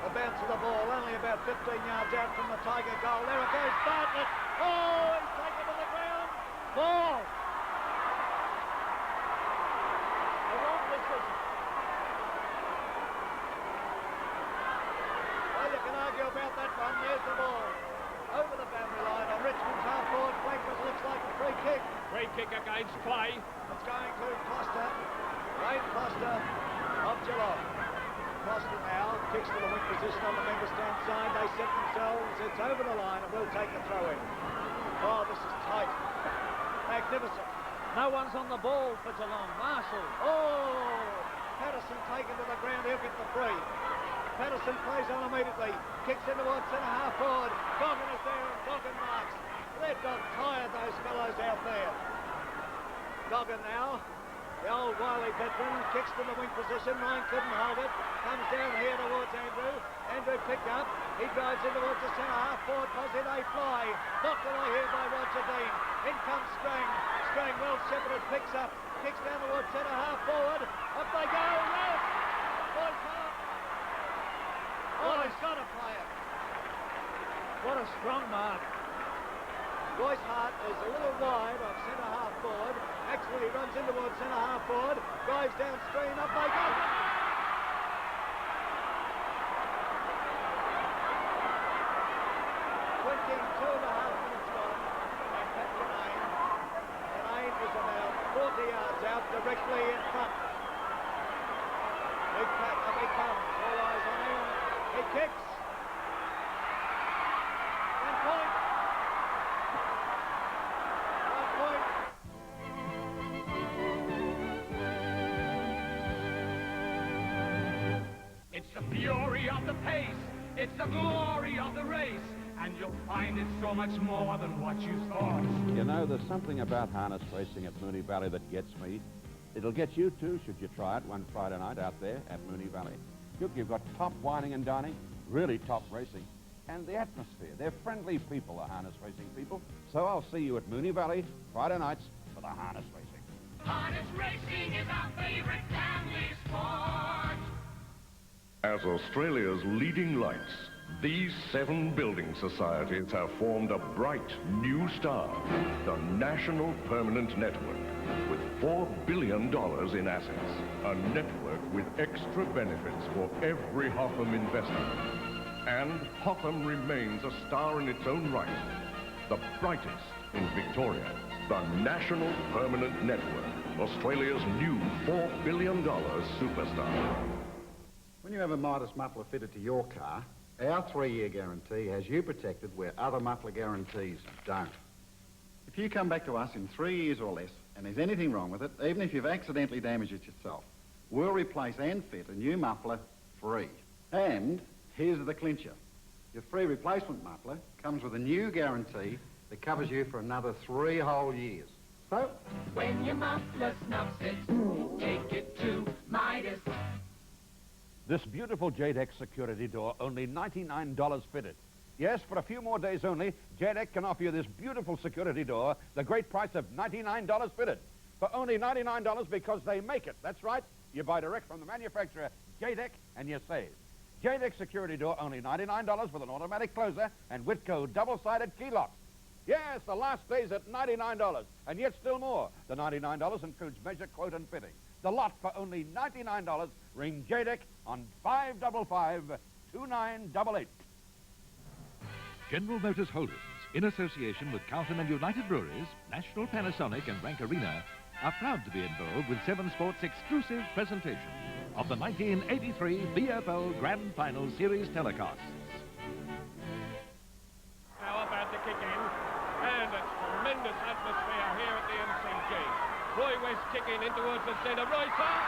The bounce of the ball, only about 15 yards out from the Tiger goal. There it goes, Bartlett. Oh, he's taken to the ground. Ball. A wrong decision. Well, you can argue about that one. There's the ball. Over the boundary line on Richmond's half-forward flank, which looks like a free kick. Free kick against Clay. It's going to Foster. Wayne Foster of Geelong. Foster now kicks to the wing position on the member stand side. They set themselves. It's over the line and will take the throw in. Oh, this is tight. Magnificent. No one's on the ball for Geelong. Marshall. Oh! Patterson taken to the ground. He'll get the free. Patterson plays on immediately. Kicks in towards centre-half forward. Goggin is there and Goggin marks. They've got tired, those fellows out there. Goggin now. The old wily veteran kicks to the wing position. Ryan couldn't hold it. Comes down here towards Andrew. Andrew picked up. He drives in towards the centre-half forward. Posse they fly. Knocked away here by Roger Dean. In comes Strang. Strang well shepherded. Picks up. Kicks down towards centre-half forward. Up they go. Yes! Boys Hart. Oh, he's got to play it. What a strong mark. Royce Hart is a little wide of centre-half forward. Actually, he runs in towards centre-half forward. Drives downstream. Up they go. 22 and a half minutes gone. And Pat Canane. Canane is about 40 yards out, directly in front. Big Pat, up he comes. All eyes on him. He kicks. And point. It's the fury of the pace, it's the glory of the race, and you'll find it's so much more than what you thought. You know, there's something about harness racing at Moonee Valley that gets me. It'll get you too, should you try it one Friday night out there at Moonee Valley. Look, you've got top whining and dining, really top racing, and the atmosphere. They're friendly people, the harness racing people. So I'll see you at Moonee Valley Friday nights for the harness racing. Harness racing is our favorite family sport. As Australia's leading lights, these 7 building societies have formed a bright new star, the National Permanent Network, with $4 billion in assets. A network with extra benefits for every Hotham investor. And Hotham remains a star in its own right, the brightest in Victoria. The National Permanent Network, Australia's new $4 billion superstar. When you have a Midas muffler fitted to your car, our 3-year guarantee has you protected where other muffler guarantees don't. If you come back to us in 3 years or less and there's anything wrong with it, even if you've accidentally damaged it yourself, we'll replace and fit a new muffler free. And here's the clincher. Your free replacement muffler comes with a new guarantee that covers you for another 3 whole years. So, When your muffler snuffs it, take it to Midas. This beautiful JDEC security door, only $99 fitted. Yes, for a few more days only, JDEC can offer you this beautiful security door, the great price of $99 fitted. For only $99 because they make it. That's right. You buy direct from the manufacturer, JDEC, and you save. JDEC security door, only $99 with an automatic closer and Whitco double-sided key lock. Yes, the last day's at $99, and yet still more. The $99 includes measure, quote, and fitting. The lot for only $99. Ring JDEC on 555-2988. General Motors Holdings, in association with Carlton and United Breweries, National Panasonic and Rank Arena, are proud to be involved with 7 Sports' exclusive presentation of the 1983 VFL Grand Final Series telecasts. Now about to kick in, and a tremendous atmosphere here at the MCG. Roy West kicking in towards the centre. Roy Hart!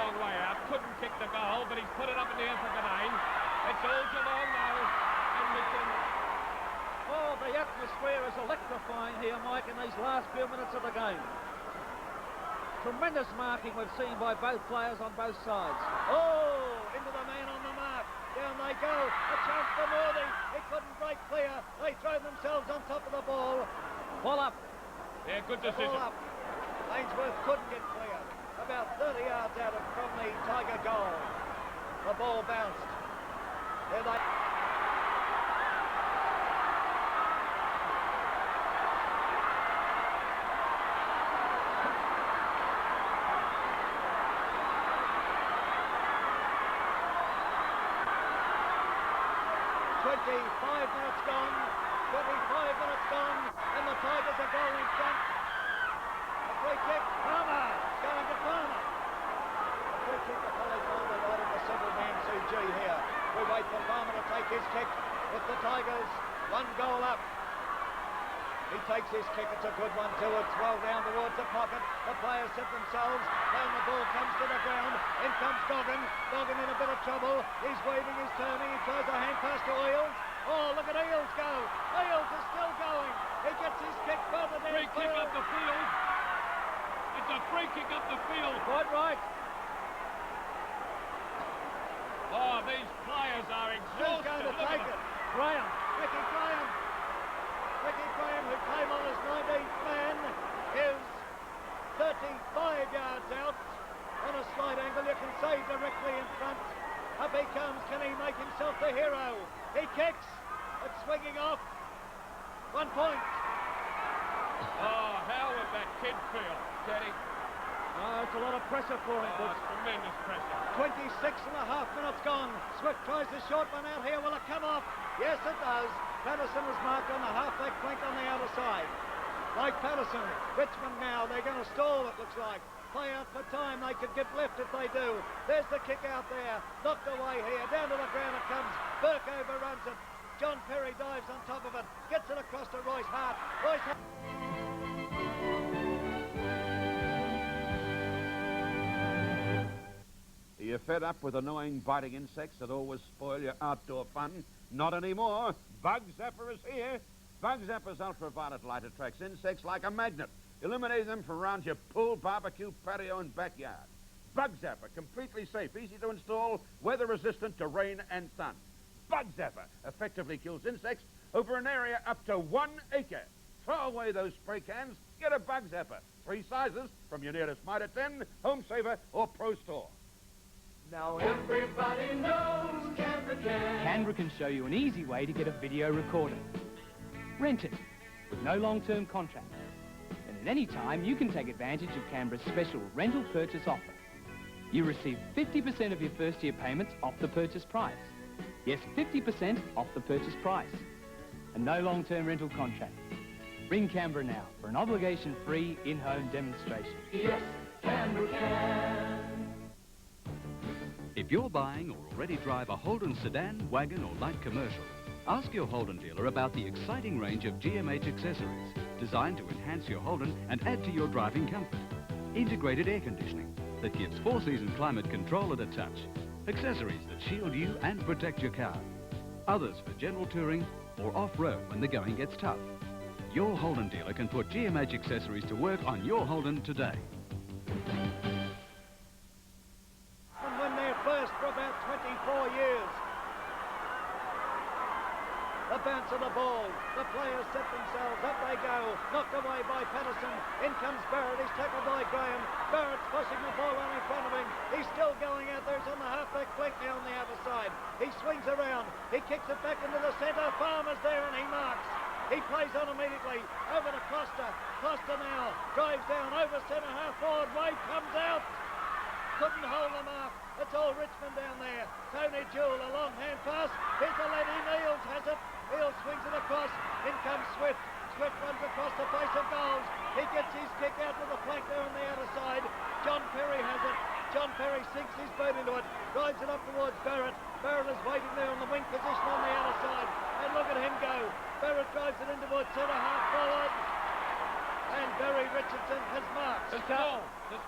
long way out. Couldn't kick the goal, but he's put it up in the air for Ganane. It's all Geelong now. And oh, the atmosphere is electrifying here, Mike, in these last few minutes of the game. Tremendous marking we've seen by both players on both sides. Oh, into the man on the mark. Down they go. A chance for Northey. He couldn't break clear. They throw themselves on top of the ball. Ball up. Yeah, good decision. Ball up. Ainsworth couldn't get clear. About 30 yards out from the Tiger goal. The ball bounced. There they... 25 minutes gone, 25 minutes gone, and the Tigers are goal in front. A free kick, Palmer, going to Palmer. A free kick to Collingwood, they're right in the single-man CG here. We wait for Palmer to take his kick with the Tigers, 1 goal up. He takes his kick, it's a good one too, it's well down towards the pocket. The players set themselves, down the ball comes to the ground, in comes Goggin. Goggin in a bit of trouble, he's waving his turning, he tries a hand pass to Eales. Oh, look at Eales go, Eales is still going, he gets his kick further down. Free kick up the field, it's a free kick up the field. Quite right. Oh, these players are exhausted. Who's going to take it? Graham. Ricky Graham. Ricky Graham, who came on as 19th man, is 35 yards out on a slight angle. You can see directly in front. Up he comes. Can he make himself the hero? He kicks. It's swinging off. 1 point. Oh, how would that kid feel, Teddy? Oh, it's a lot of pressure for him. Oh, tremendous pressure. 26 and a half minutes gone. Swift tries the short one out here. Will it come off? Yes, it does. Patterson is marked on the half-back flank on the outer side. Like Patterson, Richmond now, they're going to stall, it looks like. Play out for time, they could get left if they do. There's the kick out there, knocked away here, down to the ground it comes. Burke overruns it. John Perry dives on top of it, gets it across to Royce Hart. Royce Hart. Are you fed up with annoying biting insects that always spoil your outdoor fun? Not anymore. Bug Zapper is here. Bug Zapper's ultraviolet light attracts insects like a magnet, eliminating them from around your pool, barbecue, patio and backyard. Bug Zapper, completely safe, easy to install, weather resistant to rain and sun. Bug Zapper effectively kills insects over an area up to 1 acre. Throw away those spray cans, get a Bug Zapper. 3 sizes from your nearest Mitre 10, Home Saver or Pro Store. Now everybody knows Canberra can. Canberra can show you an easy way to get a video recorder. Rent it with no long-term contract. And at any time, you can take advantage of Canberra's special rental purchase offer. You receive 50% of your first-year payments off the purchase price. Yes, 50% off the purchase price. And no long-term rental contract. Ring Canberra now for an obligation-free in-home demonstration. Yes, Canberra can. If you're buying or already drive a Holden sedan, wagon or light commercial, ask your Holden dealer about the exciting range of GMH accessories designed to enhance your Holden and add to your driving comfort. Integrated air conditioning that gives 4-season climate control at a touch. Accessories that shield you and protect your car. Others for general touring or off-road when the going gets tough. Your Holden dealer can put GMH accessories to work on your Holden today. And when they're first for about 24 years. The bounce of the ball. The players set themselves. Up they go. Knocked away by Patterson. In comes Barrett. He's tackled by Graham. Barrett's pushing the ball on in front of him. He's still going out there. He's on the half-back flank now on the other side. He swings around. He kicks it back into the centre. Farmer's there and he marks. He plays on immediately. Over to Costa. Costa now drives down over centre half forward. Wade comes out. Couldn't hold the mark. It's all Richmond down there. Tony Jewell, a long hand pass. Here's the lad in. Eales has it. Eales swings it across. In comes Swift. Swift runs across the face of goals. He gets his kick out to the flank there on the outer side. John Perry has it. John Perry sinks his boot into it. Drives it up towards Barrett. Barrett is waiting there on the wing position on the outer side. And look at him go. Barrett drives it in towards centre half forward. And Barry Richmond Richardson has marked. The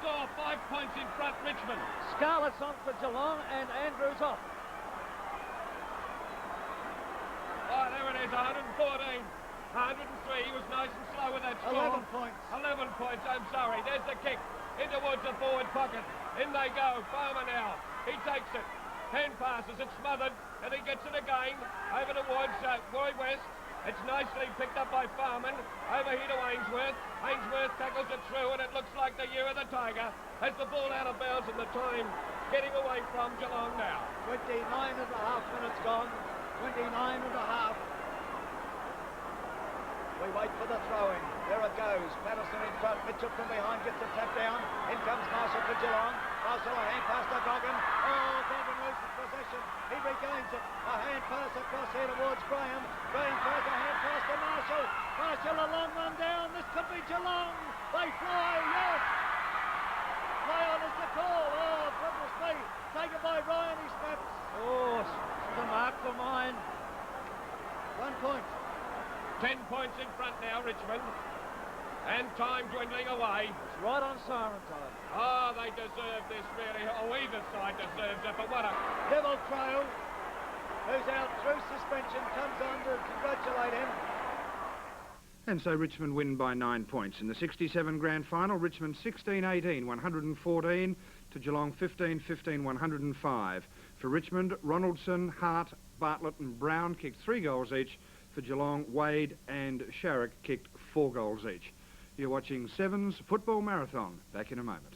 score, 5 points in front, Richmond. Scarlett's on for Geelong and Andrews off. Oh, there it is, 114. 103, he was nice and slow with that score. 11 points. 11 points, I'm sorry. There's the kick. In towards the forward pocket. In they go. Farmer now. He takes it. Hand passes. It's smothered. And he gets it again. Over towards Roy West. It's nicely picked up by Farman. Over here to Ainsworth. Ainsworth tackles it through, and it looks like the year of the Tiger. Has the ball out of bounds and the time getting away from Geelong now. 29 and a half minutes gone. 29 and a half. We wait for the throw-in. There it goes. Patterson in front. Mitchell from behind gets the tap down. In comes Marshall for Geelong. Marshall a hand pass to Goggin. Oh, Goggin loses possession. He regains it. A hand pass across here towards Graham. Graham throws a hand pass to Marshall. Marshall a long run down. This could be Geelong. They fly. Yes. Play on is the call. Oh, goodness me. Taken by Ryan. He snaps. Oh, the mark for mine. 1 point. 10 points in front now, Richmond. And time dwindling away. It's right on siren time. Oh, they deserve this, really. Oh, either side deserves it, but what a... Devil Trail, who's out through suspension, comes on to congratulate him. And so Richmond win by 9 points. In the 67 grand final, Richmond 16-18, 114 to Geelong 15-15, 105. For Richmond, Ronaldson, Hart, Bartlett and Brown kicked 3 goals each. For Geelong, Wade and Sharrock kicked 4 goals each. You're watching Sevens Football Marathon. Back in a moment.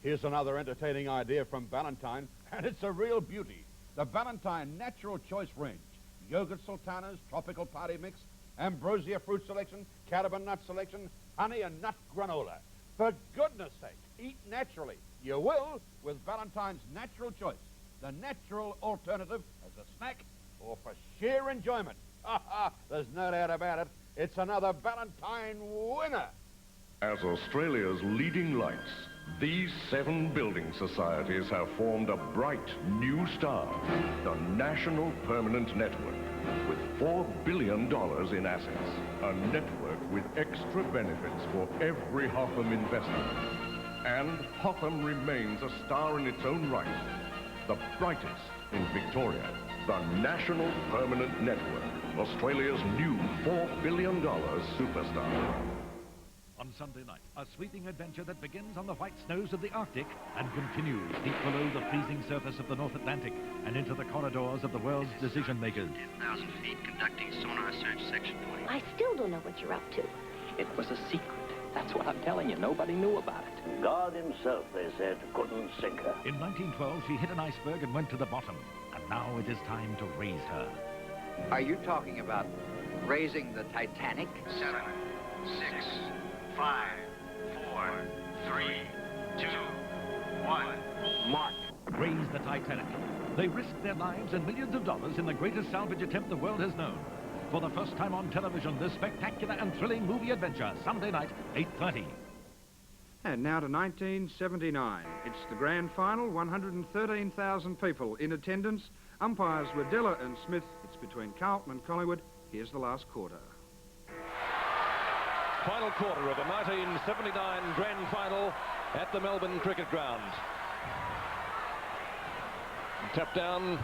Here's another entertaining idea from Ballantyne, and it's a real beauty. The Ballantyne Natural Choice Range. Yogurt sultanas, tropical party mix, ambrosia fruit selection, cardamom nut selection, honey and nut granola. For goodness sake, eat naturally. You will with Ballantyne's Natural Choice, the natural alternative as a snack or for sheer enjoyment. Ha ha, there's no doubt about it. It's another Ballantyne winner. As Australia's leading lights, these 7 building societies have formed a bright new star, the National Permanent Network, with $4 billion in assets. A network with extra benefits for every Hotham investor. And Hotham remains a star in its own right, the brightest in Victoria. The National Permanent Network, Australia's new $4 billion superstar. On Sunday night, a sweeping adventure that begins on the white snows of the Arctic and continues deep below the freezing surface of the North Atlantic and into the corridors of the world's decision makers. 10,000 feet conducting sonar search section 20. I still don't know what you're up to. It was a secret. That's what I'm telling you. Nobody knew about it. God himself, they said, couldn't sink her. In 1912, she hit an iceberg and went to the bottom. And now it is time to raise her. Are you talking about raising the Titanic? 7, 6, 5, 4, 3, 2, 1. Mark. Raise the Titanic. They risked their lives and millions of dollars in the greatest salvage attempt the world has known. For the first time on television, this spectacular and thrilling movie adventure, Sunday night, 8:30. And now to 1979. It's the grand final, 113,000 people in attendance. Umpires were Della and Smith. It's between Carlton and Collingwood. Here's the last quarter. Final quarter of the 1979 grand final at the Melbourne Cricket Ground. Tap down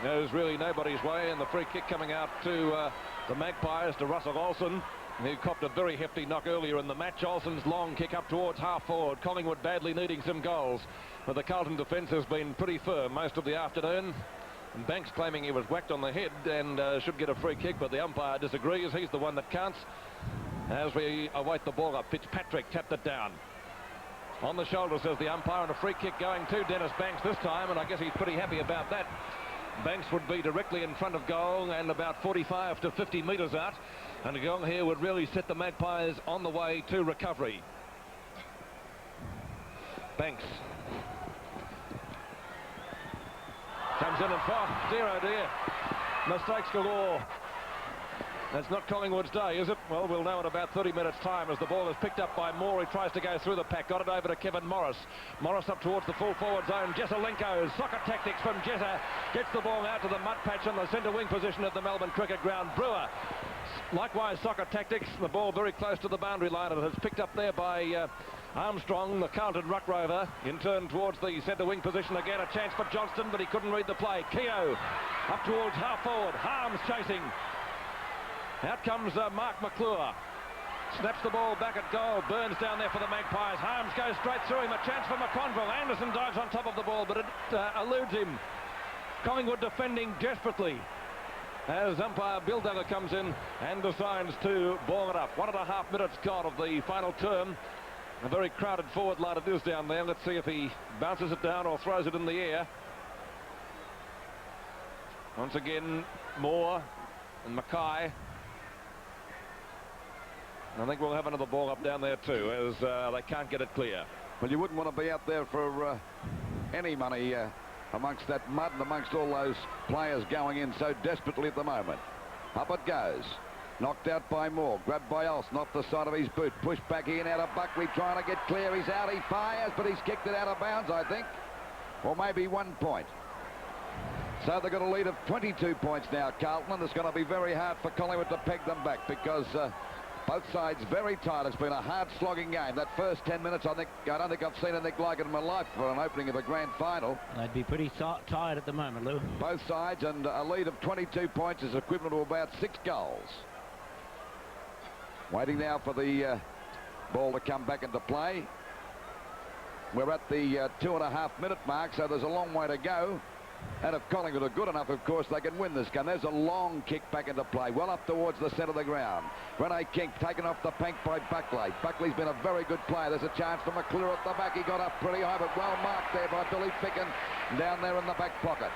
goes really nobody's way, and the free kick coming out to the Magpies, to Russell Olsen, who copped a very hefty knock earlier in the match. Olsen's long kick up towards half forward. Collingwood badly needing some goals, but the Carlton defence has been pretty firm most of the afternoon. And Banks claiming he was whacked on the head and should get a free kick, but the umpire disagrees. He's the one that counts. As we await the ball up, Fitzpatrick tapped it down. On the shoulder, says the umpire, and a free kick going to Dennis Banks this time, and I guess he's pretty happy about that. Banks would be directly in front of goal and about 45 to 50 metres out, and a goal here would really set the Magpies on the way to recovery. Banks comes in and far. Dear, oh dear. Mistakes galore That's not Collingwood's day, is it? Well, we'll know in about 30 minutes' time as the ball is picked up by Moore. He tries to go through the pack. Got it over to Kevin Morris. Morris up towards the full forward zone. Jesselenko, soccer tactics from Jessa. Gets the ball out to the mud patch on the centre wing position of the Melbourne Cricket Ground. Brewer, likewise soccer tactics. The ball very close to the boundary line, and it's picked up there by Armstrong, the Carlton ruck rover, in turn towards the centre wing position again. A chance for Johnston, but he couldn't read the play. Keogh up towards half forward. Harms chasing. Out comes Mark McClure. Snaps the ball back at goal. Burns down there for the Magpies. Harms goes straight through him. A chance for McConville. Anderson dives on top of the ball, but it eludes him. Collingwood defending desperately as umpire buildup comes in and decides to ball it up. 1.5 minutes gone of the final term. A very crowded forward line it is down there. Let's see if he bounces it down or throws it in the air. Once again, Moore and Mackay. I think we'll have another ball up down there too, as they can't get it clear. Well, you wouldn't want to be out there for any money amongst that mud and amongst all those players going in so desperately at the moment. Up it goes. Knocked out by Moore. Grabbed by Olsen off the side of his boot. Pushed back in out of Buckley trying to get clear. He's out. He fires, but he's kicked it out of bounds, I think. Or maybe 1 point. So they've got a lead of 22 points now, Carlton, and it's going to be very hard for Collingwood to peg them back because both sides very tight. It's been a hard slogging game. That first 10 minutes, I don't think I've seen anything like it in my life for an opening of a grand final. They'd be pretty tired at the moment, Lou. Both sides, and a lead of 22 points is equivalent to about 6 goals. Waiting now for the ball to come back into play. We're at the 2.5 minute mark, so there's a long way to go. And if Collingwood are good enough, of course, they can win this game. There's a long kick back into play, well up towards the centre of the ground. Rene King taken off the bank by Buckley. Buckley's been a very good player. There's a chance for McClure at the back. He got up pretty high, but well marked there by Billy Ficken down there in the back pocket.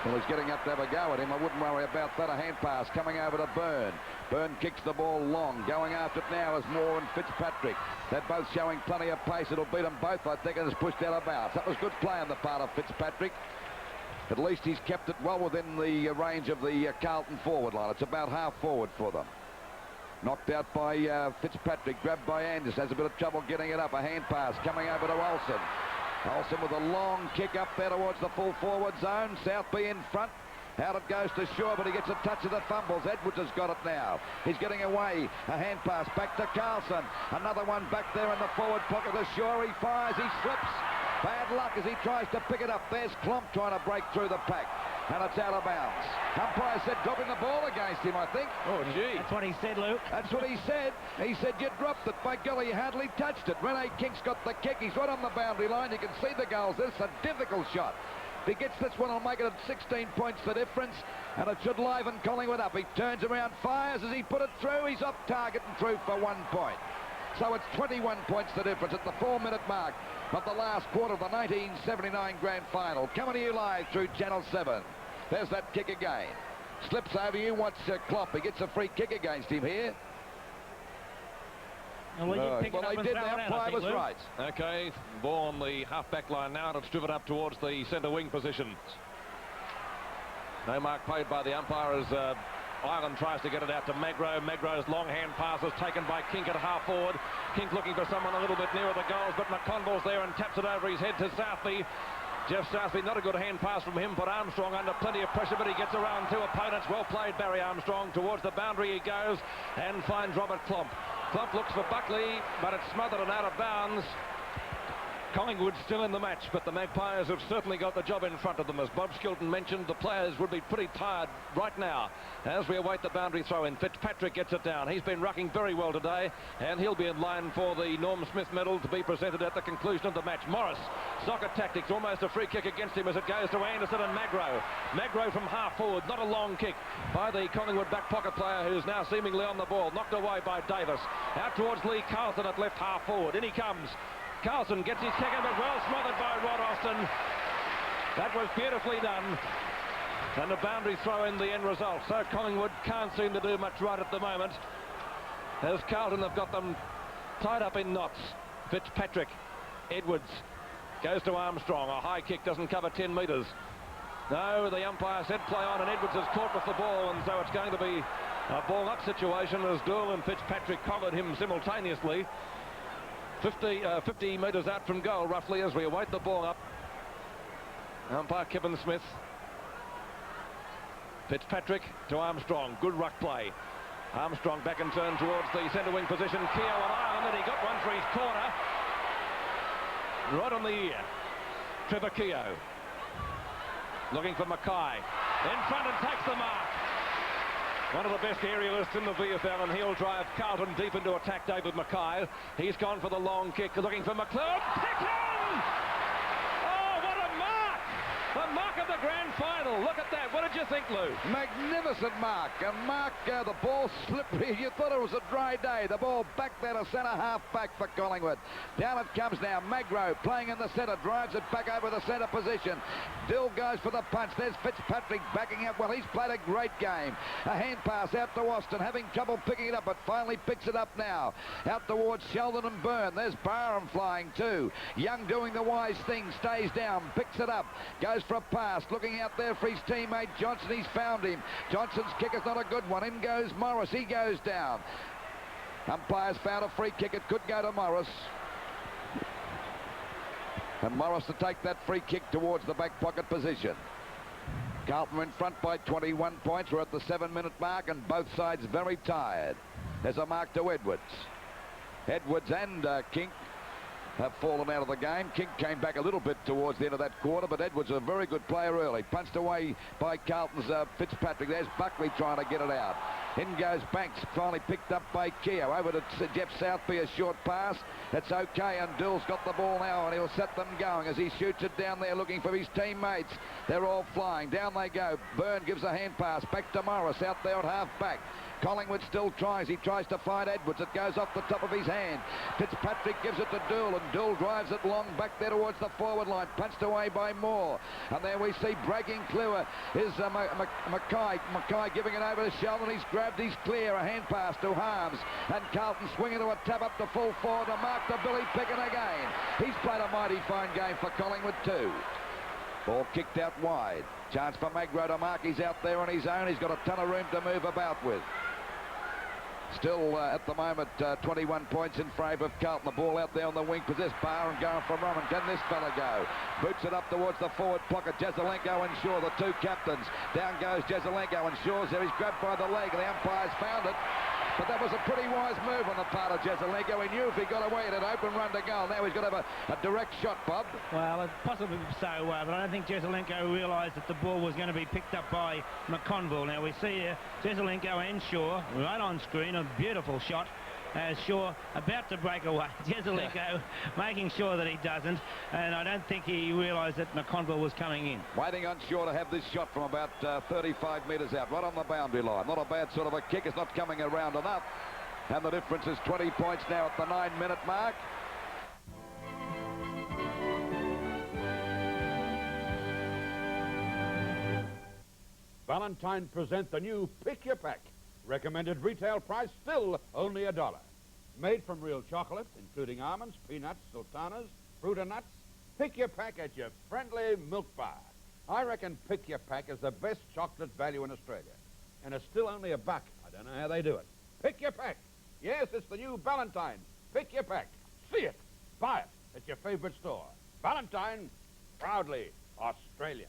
Well, he's getting up to have a go at him. I wouldn't worry about that. A hand pass coming over to Byrne. Byrne kicks the ball long. Going after it now is Moore and Fitzpatrick. They're both showing plenty of pace. It'll beat them both, I think, and it's pushed out of bounds. That was good play on the part of Fitzpatrick. At least he's kept it well within the range of the Carlton forward line. It's about half forward for them. Knocked out by Fitzpatrick. Grabbed by Anderson. Has a bit of trouble getting it up. A hand pass coming over to Olsen. Olsen with a long kick up there towards the full forward zone. Southby in front. Out it goes to Shaw, but he gets a touch of the fumbles. Edwards has got it now. He's getting away. A hand pass back to Carlson. Another one back there in the forward pocket to Shaw. He fires. He slips. Bad luck as he tries to pick it up. There's Klump trying to break through the pack. And it's out of bounds. Umpire said dropping the ball against him, I think. Oh, gee. That's what he said, Luke. That's what he said. He said you dropped it. By golly, you hardly touched it. Rene King's got the kick. He's right on the boundary line. You can see the goals. This is a difficult shot. If he gets this one, he'll make it at 16 points the difference. And it should liven Collingwood up. He turns around, fires as he put it through. He's off target and through for 1 point. So it's 21 points the difference at the 4-minute mark of the last quarter of the 1979 grand final. Coming to you live through Channel 7. There's that kick again. Slips over you. Watch Klopp. He gets a free kick against him here. Well, he did. The umpire was right. Okay, ball on the half-back line now, and it's driven up towards the centre wing position. No mark paid by the umpire as Ireland tries to get it out to Magro. Magro's long hand pass is taken by Kink at half forward. Kink looking for someone a little bit nearer the goals, but McConville's there and taps it over his head to Southby. Jeff Southby, not a good hand pass from him, but Armstrong under plenty of pressure, but he gets around 2 opponents. Well played, Barry Armstrong. Towards the boundary he goes and finds Robert Klump. Klump looks for Buckley, but it's smothered and out of bounds. Collingwood still in the match, but the Magpies have certainly got the job in front of them. As Bob Skilton mentioned, the players would be pretty tired right now as we await the boundary throw-in. Fitzpatrick gets it down. He's been rucking very well today, and he'll be in line for the Norm Smith medal to be presented at the conclusion of the match. Morris, soccer tactics, almost a free kick against him as it goes to Anderson and Magro. Magro from half forward, not a long kick by the Collingwood back pocket player who's now seemingly on the ball. Knocked away by Davis. Out towards Lee Carlton at left half forward. In he comes. Carlson gets his second, but well smothered by Rod Austin. That was beautifully done. And the boundary throw in the end result. So Collingwood can't seem to do much right at the moment, as Carlton have got them tied up in knots. Fitzpatrick, Edwards, goes to Armstrong. A high kick doesn't cover 10 metres. No, the umpire said play on, and Edwards is caught with the ball, and so it's going to be A ball-up situation as Doyle and Fitzpatrick collared him simultaneously. 50 metres out from goal, roughly, as we await the ball-up. Umpire Kevin Smith. Fitzpatrick to Armstrong. Good ruck play. Armstrong back and turn towards the centre wing position. Keogh on Ireland, and he got one for his corner. Right on the ear. Trevor Keogh. Looking for Mackay. In front and takes the mark. One of the best aerialists in the VFL, and he'll drive Carlton deep into attack, David Mackay. He's gone for the long kick, looking for McLeod. Picken! Oh, what a mark! The mark of the grand final. Look at that. What did you think, Lou? Magnificent mark. And Mark, the ball slippery. You thought it was a dry day. The ball back there to centre half back for Collingwood. Down it comes now. Magro playing in the centre. Drives it back over the centre position. Dill goes for the punch. There's Fitzpatrick backing up. Well, he's played a great game. A hand pass out to Austin. Having trouble picking it up, but finally picks it up now. Out towards Sheldon and Byrne. There's Barham flying too. Young doing the wise thing. Stays down. Picks it up. Goes for a pass. Looking out there for his teammate Johnson. He's found him. Johnson's kick is not a good one. In goes Morris. He goes down. Umpires found a free kick. It could go to Morris. And Morris to take that free kick towards the back pocket position. Carlton in front by 21 points. We're at the 7-minute mark and both sides very tired. There's a mark to Edwards. Edwards and Kink have fallen out of the game. King came back a little bit towards the end of that quarter, but Edwards a very good player early. Punched away by Carlton's Fitzpatrick. There's Buckley trying to get it out. In goes Banks, finally picked up by Keogh. Over to Jeff Southby, a short pass. That's okay, and Dill's got the ball now, and he'll set them going as he shoots it down there looking for his teammates. They're all flying. Down they go. Byrne gives a hand pass. Back to Morris out there at half back. Collingwood still tries. He tries to find Edwards. It goes off the top of his hand. Fitzpatrick gives it to Dool, and Dool drives it long back there towards the forward line. Punched away by Moore. And there we see breaking clear is Mackay. Mackay giving it over to Sheldon. He's grabbed. He's clear. A hand pass to Harms. And Carlton swinging to a tap up to full forward to mark to Billy Picken again. He's played a mighty fine game for Collingwood too. Ball kicked out wide. Chance for Magro to mark. He's out there on his own. He's got a ton of room to move about with. Still, at the moment, 21 points in favour of Carlton. The ball out there on the wing. Possessed Barham going for Roman. Can this fella go? Boots it up towards the forward pocket. Jazelenko and Shaw, the two captains. Down goes Jazelenko, and Shaw's there. He's grabbed by the leg. The umpire's found it. But that was a pretty wise move on the part of Jazelenko. He knew if he got away, it had open run to goal. Now he's got to have a direct shot, Bob. Well, possibly so, but I don't think Jazelenko realised that the ball was going to be picked up by McConville. Now we see Jazelenko and Shaw right on screen. A beautiful shot. Shaw about to break away. Jazelenko making sure that he doesn't, and I don't think he realised that McConville was coming in. Waiting on Shaw to have this shot from about 35 metres out, right on the boundary line. Not a bad sort of a kick. It's not coming around enough. And the difference is 20 points now at the 9-minute mark. Valentine present the new Pick Your Pack. Recommended retail price still only $1. Made from real chocolate, including almonds, peanuts, sultanas, fruit and nuts. Pick Your Pack at your friendly milk bar. I reckon Pick Your Pack is the best chocolate value in Australia. And it's still only $1. I don't know how they do it. Pick Your Pack. Yes, it's the new Valentine. Pick Your Pack. See it. Buy it at your favorite store. Valentine, proudly Australian.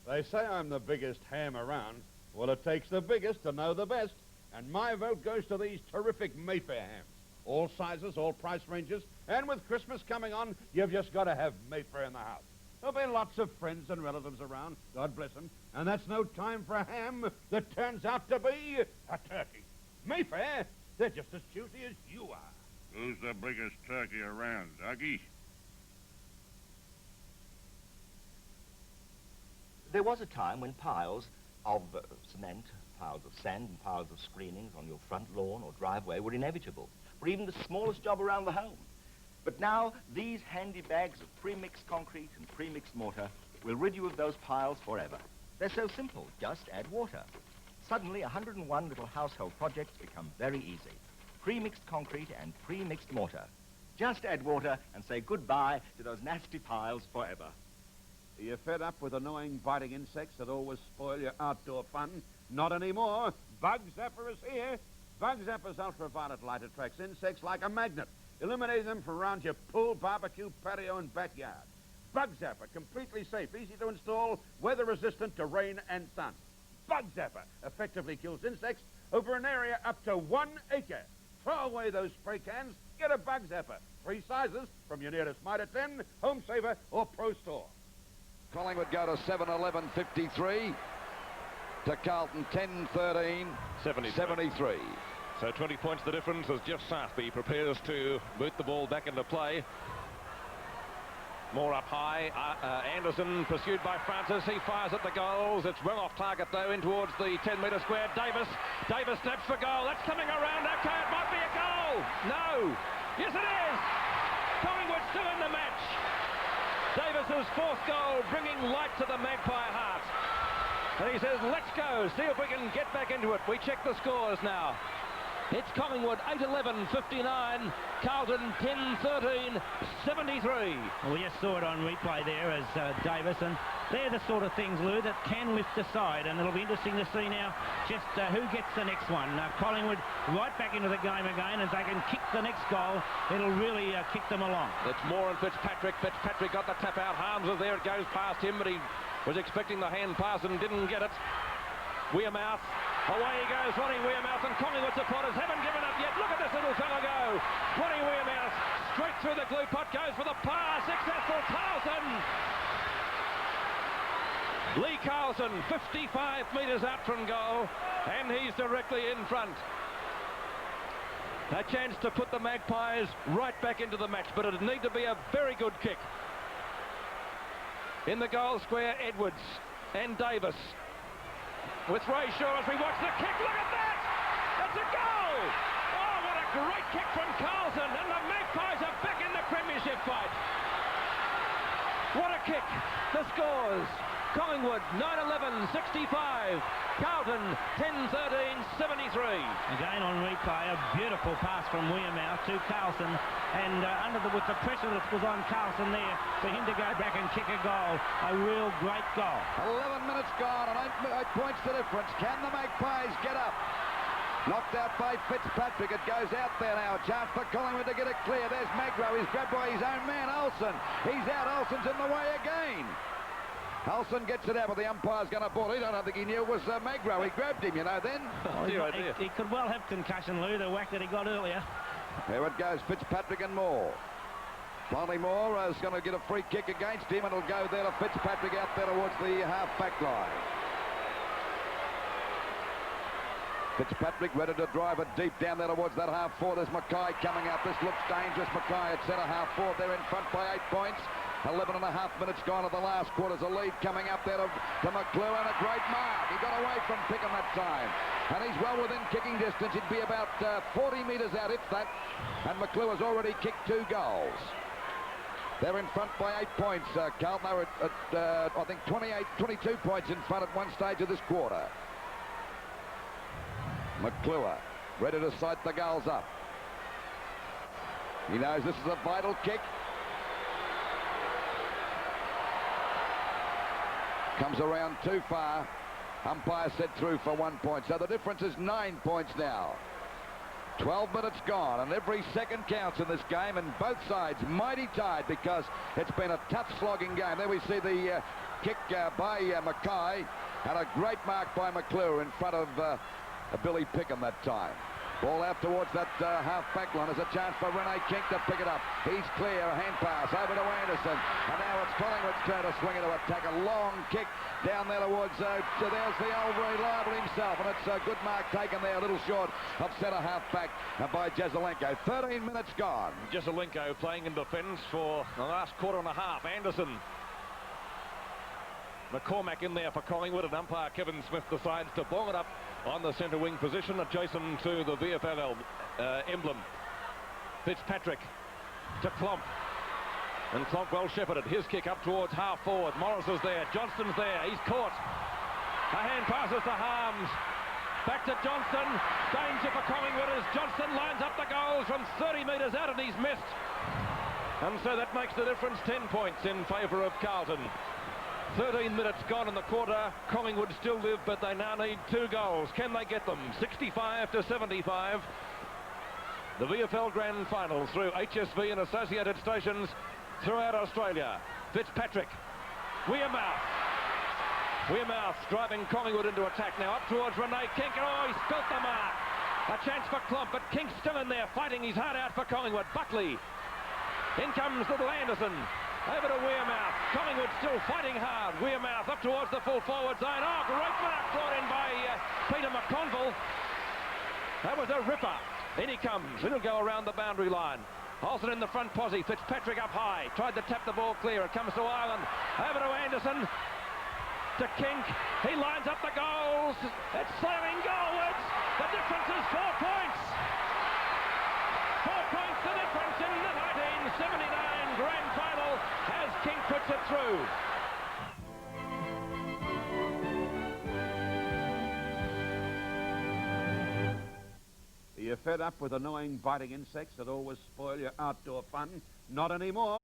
They say I'm the biggest ham around. Well, it takes the biggest to know the best. And my vote goes to these terrific Mayfair hams. All sizes, all price ranges. And with Christmas coming on, you've just got to have Mayfair in the house. There'll be lots of friends and relatives around, God bless them. And that's no time for a ham that turns out to be a turkey. Mayfair, they're just as juicy as you are. Who's the biggest turkey around, Dougie? There was a time when piles of cement, piles of sand and piles of screenings on your front lawn or driveway were inevitable for even the smallest job around the home. But now these handy bags of pre-mixed concrete and pre-mixed mortar will rid you of those piles forever. They're so simple, just add water. Suddenly 101 little household projects become very easy. Pre-mixed concrete and pre-mixed mortar. Just add water and say goodbye to those nasty piles forever. Are you fed up with annoying biting insects that always spoil your outdoor fun? Not anymore. Bug Zapper is here. Bug Zapper's ultraviolet light attracts insects like a magnet, eliminating them from around your pool, barbecue, patio, and backyard. Bug Zapper, completely safe, easy to install, weather-resistant to rain and sun. Bug Zapper effectively kills insects over an area up to 1 acre. Throw away those spray cans, get a Bug Zapper. 3 sizes from your nearest Mitre 10, Home Saver, or Pro Store. Collingwood go to 7-11-53. To Carlton 10-13. 73. So 20 points the difference as Jeff Southby prepares to boot the ball back into play. More up high. Anderson pursued by Francis. He fires at the goals. It's well off target though in towards the 10-metre square. Davis snaps for goal. That's coming around. Okay, it might be a goal. No. Yes, it is. Collingwood still in the match. Davis's 4th goal bringing light to the Magpie heart. And he says, let's go, see if we can get back into it. We check the scores now. It's Collingwood 8-11-59, Carlton 10-13-73. Well, we just saw it on replay there as Davis, and they're the sort of things, Lou, that can lift the side, and it'll be interesting to see now just who gets the next one. Collingwood right back into the game again, as they can kick the next goal, it'll really kick them along. It's Moore and Fitzpatrick. Fitzpatrick got the tap out. Harms is there. It goes past him, but he was expecting the hand pass and didn't get it. Wearmouth, away he goes, Ronnie Wearmouth, and Collingwood supporters haven't given up yet. Look at this little fella go. Ronnie Wearmouth, straight through the glue pot, goes for the pass. Successful Carlton. Lee Carlton, 55 metres out from goal, and he's directly in front. A chance to put the Magpies right back into the match, but it'd need to be a very good kick. In the goal square, Edwards and Davis. With Ray Shaw as we watch the kick. Look at that! It's a goal! Oh, what a great kick from Carlton, and the Magpies are back in the premiership fight. What a kick! The scores. Collingwood 9-11-65. Carlton 10-13-73. Again on replay, a beautiful pass from Wearmouth to Carlton, and with the pressure that was on Carlton there, for him to go back and kick a goal, a real great goal. 11 minutes gone and 8 points the difference. Can the Magpies get up? Knocked out by Fitzpatrick. It goes out there now. A chance for Collingwood to get it clear. There's Magro. He's grabbed by his own man, Olsen. He's out. Olsen's in the way again. Olsen gets it out, but the umpire's going to ball it. I don't think he knew it was Magro. He grabbed him, you know, then. He could well have concussion, Lou, the whack that he got earlier. There it goes, Fitzpatrick and Moore. Finally, Moore is going to get a free kick against him, and it'll go there to Fitzpatrick out there towards the half-back line. Fitzpatrick ready to drive it deep down there towards that half-forward. There's Mackay coming out. This looks dangerous. Mackay at centre half-forward. They're in front by 8 points. 11 and a half minutes gone of the last quarter. There's a lead coming up there to McClure, and a great mark. He got away from Pickham that time. And he's well within kicking distance. He'd be about 40 metres out, if that. And McClure has already kicked 2 goals. They're in front by 8 points. Carlton are at I think, 22 points in front at one stage of this quarter. McClure ready to sight the goals up. He knows this is a vital kick. Comes around too far. Umpire said through for 1 point. So the difference is 9 points now. 12 minutes gone, and every second counts in this game, and both sides mighty tied because it's been a tough slogging game. There we see the kick by Mackay, and a great mark by McClure in front of Billy Pickham that time. Ball out towards that half-back line. There's a chance for Rene King to pick it up. He's clear. A hand pass over to Anderson. And now it's Collingwood's turn to swing it to attack. A long kick down there towards... there's the old reliable himself. And it's a good mark taken there. A little short of centre half-back by Jezelenko. 13 minutes gone. Jezelenko playing in defence for the last quarter and a half. Anderson. McCormack in there for Collingwood, and umpire Kevin Smith decides to ball it up on the centre wing position adjacent to the VFL emblem. Fitzpatrick to Klomp, and Klomp well shepherded. His kick up towards half forward. Morris is there. Johnston's there. He's caught. A hand passes to Harms. Back to Johnston. Danger for Collingwood as Johnston lines up the goals from 30 metres out, and he's missed. And so that makes the difference 10 points in favour of Carlton. 13 minutes gone in the quarter. Collingwood still live, but they now need 2 goals. Can they get them? 65 to 75. The VFL Grand Final through HSV and associated stations throughout Australia. Fitzpatrick. Wearmouth driving Collingwood into attack now. Up towards Renee Kink. Oh, he spilt the mark. A chance for Klomp, but Kink's still in there fighting his heart out for Collingwood. Buckley. In comes little Anderson. Over to Wearmouth. Collingwood still fighting hard. Wearmouth up towards the full forward zone. Oh, great mark brought in by Peter McConville. That was a ripper. In he comes. It'll go around the boundary line. Olsen in the front posse. Fitzpatrick up high. Tried to tap the ball clear. It comes to Ireland. Over to Anderson. To Kink. He lines up the goals. It's sailing goalwards. The difference is 4 points. 4 points the difference in the 1979 Grand Final as Kink puts it through. Are you fed up with annoying biting insects that always spoil your outdoor fun? Not anymore.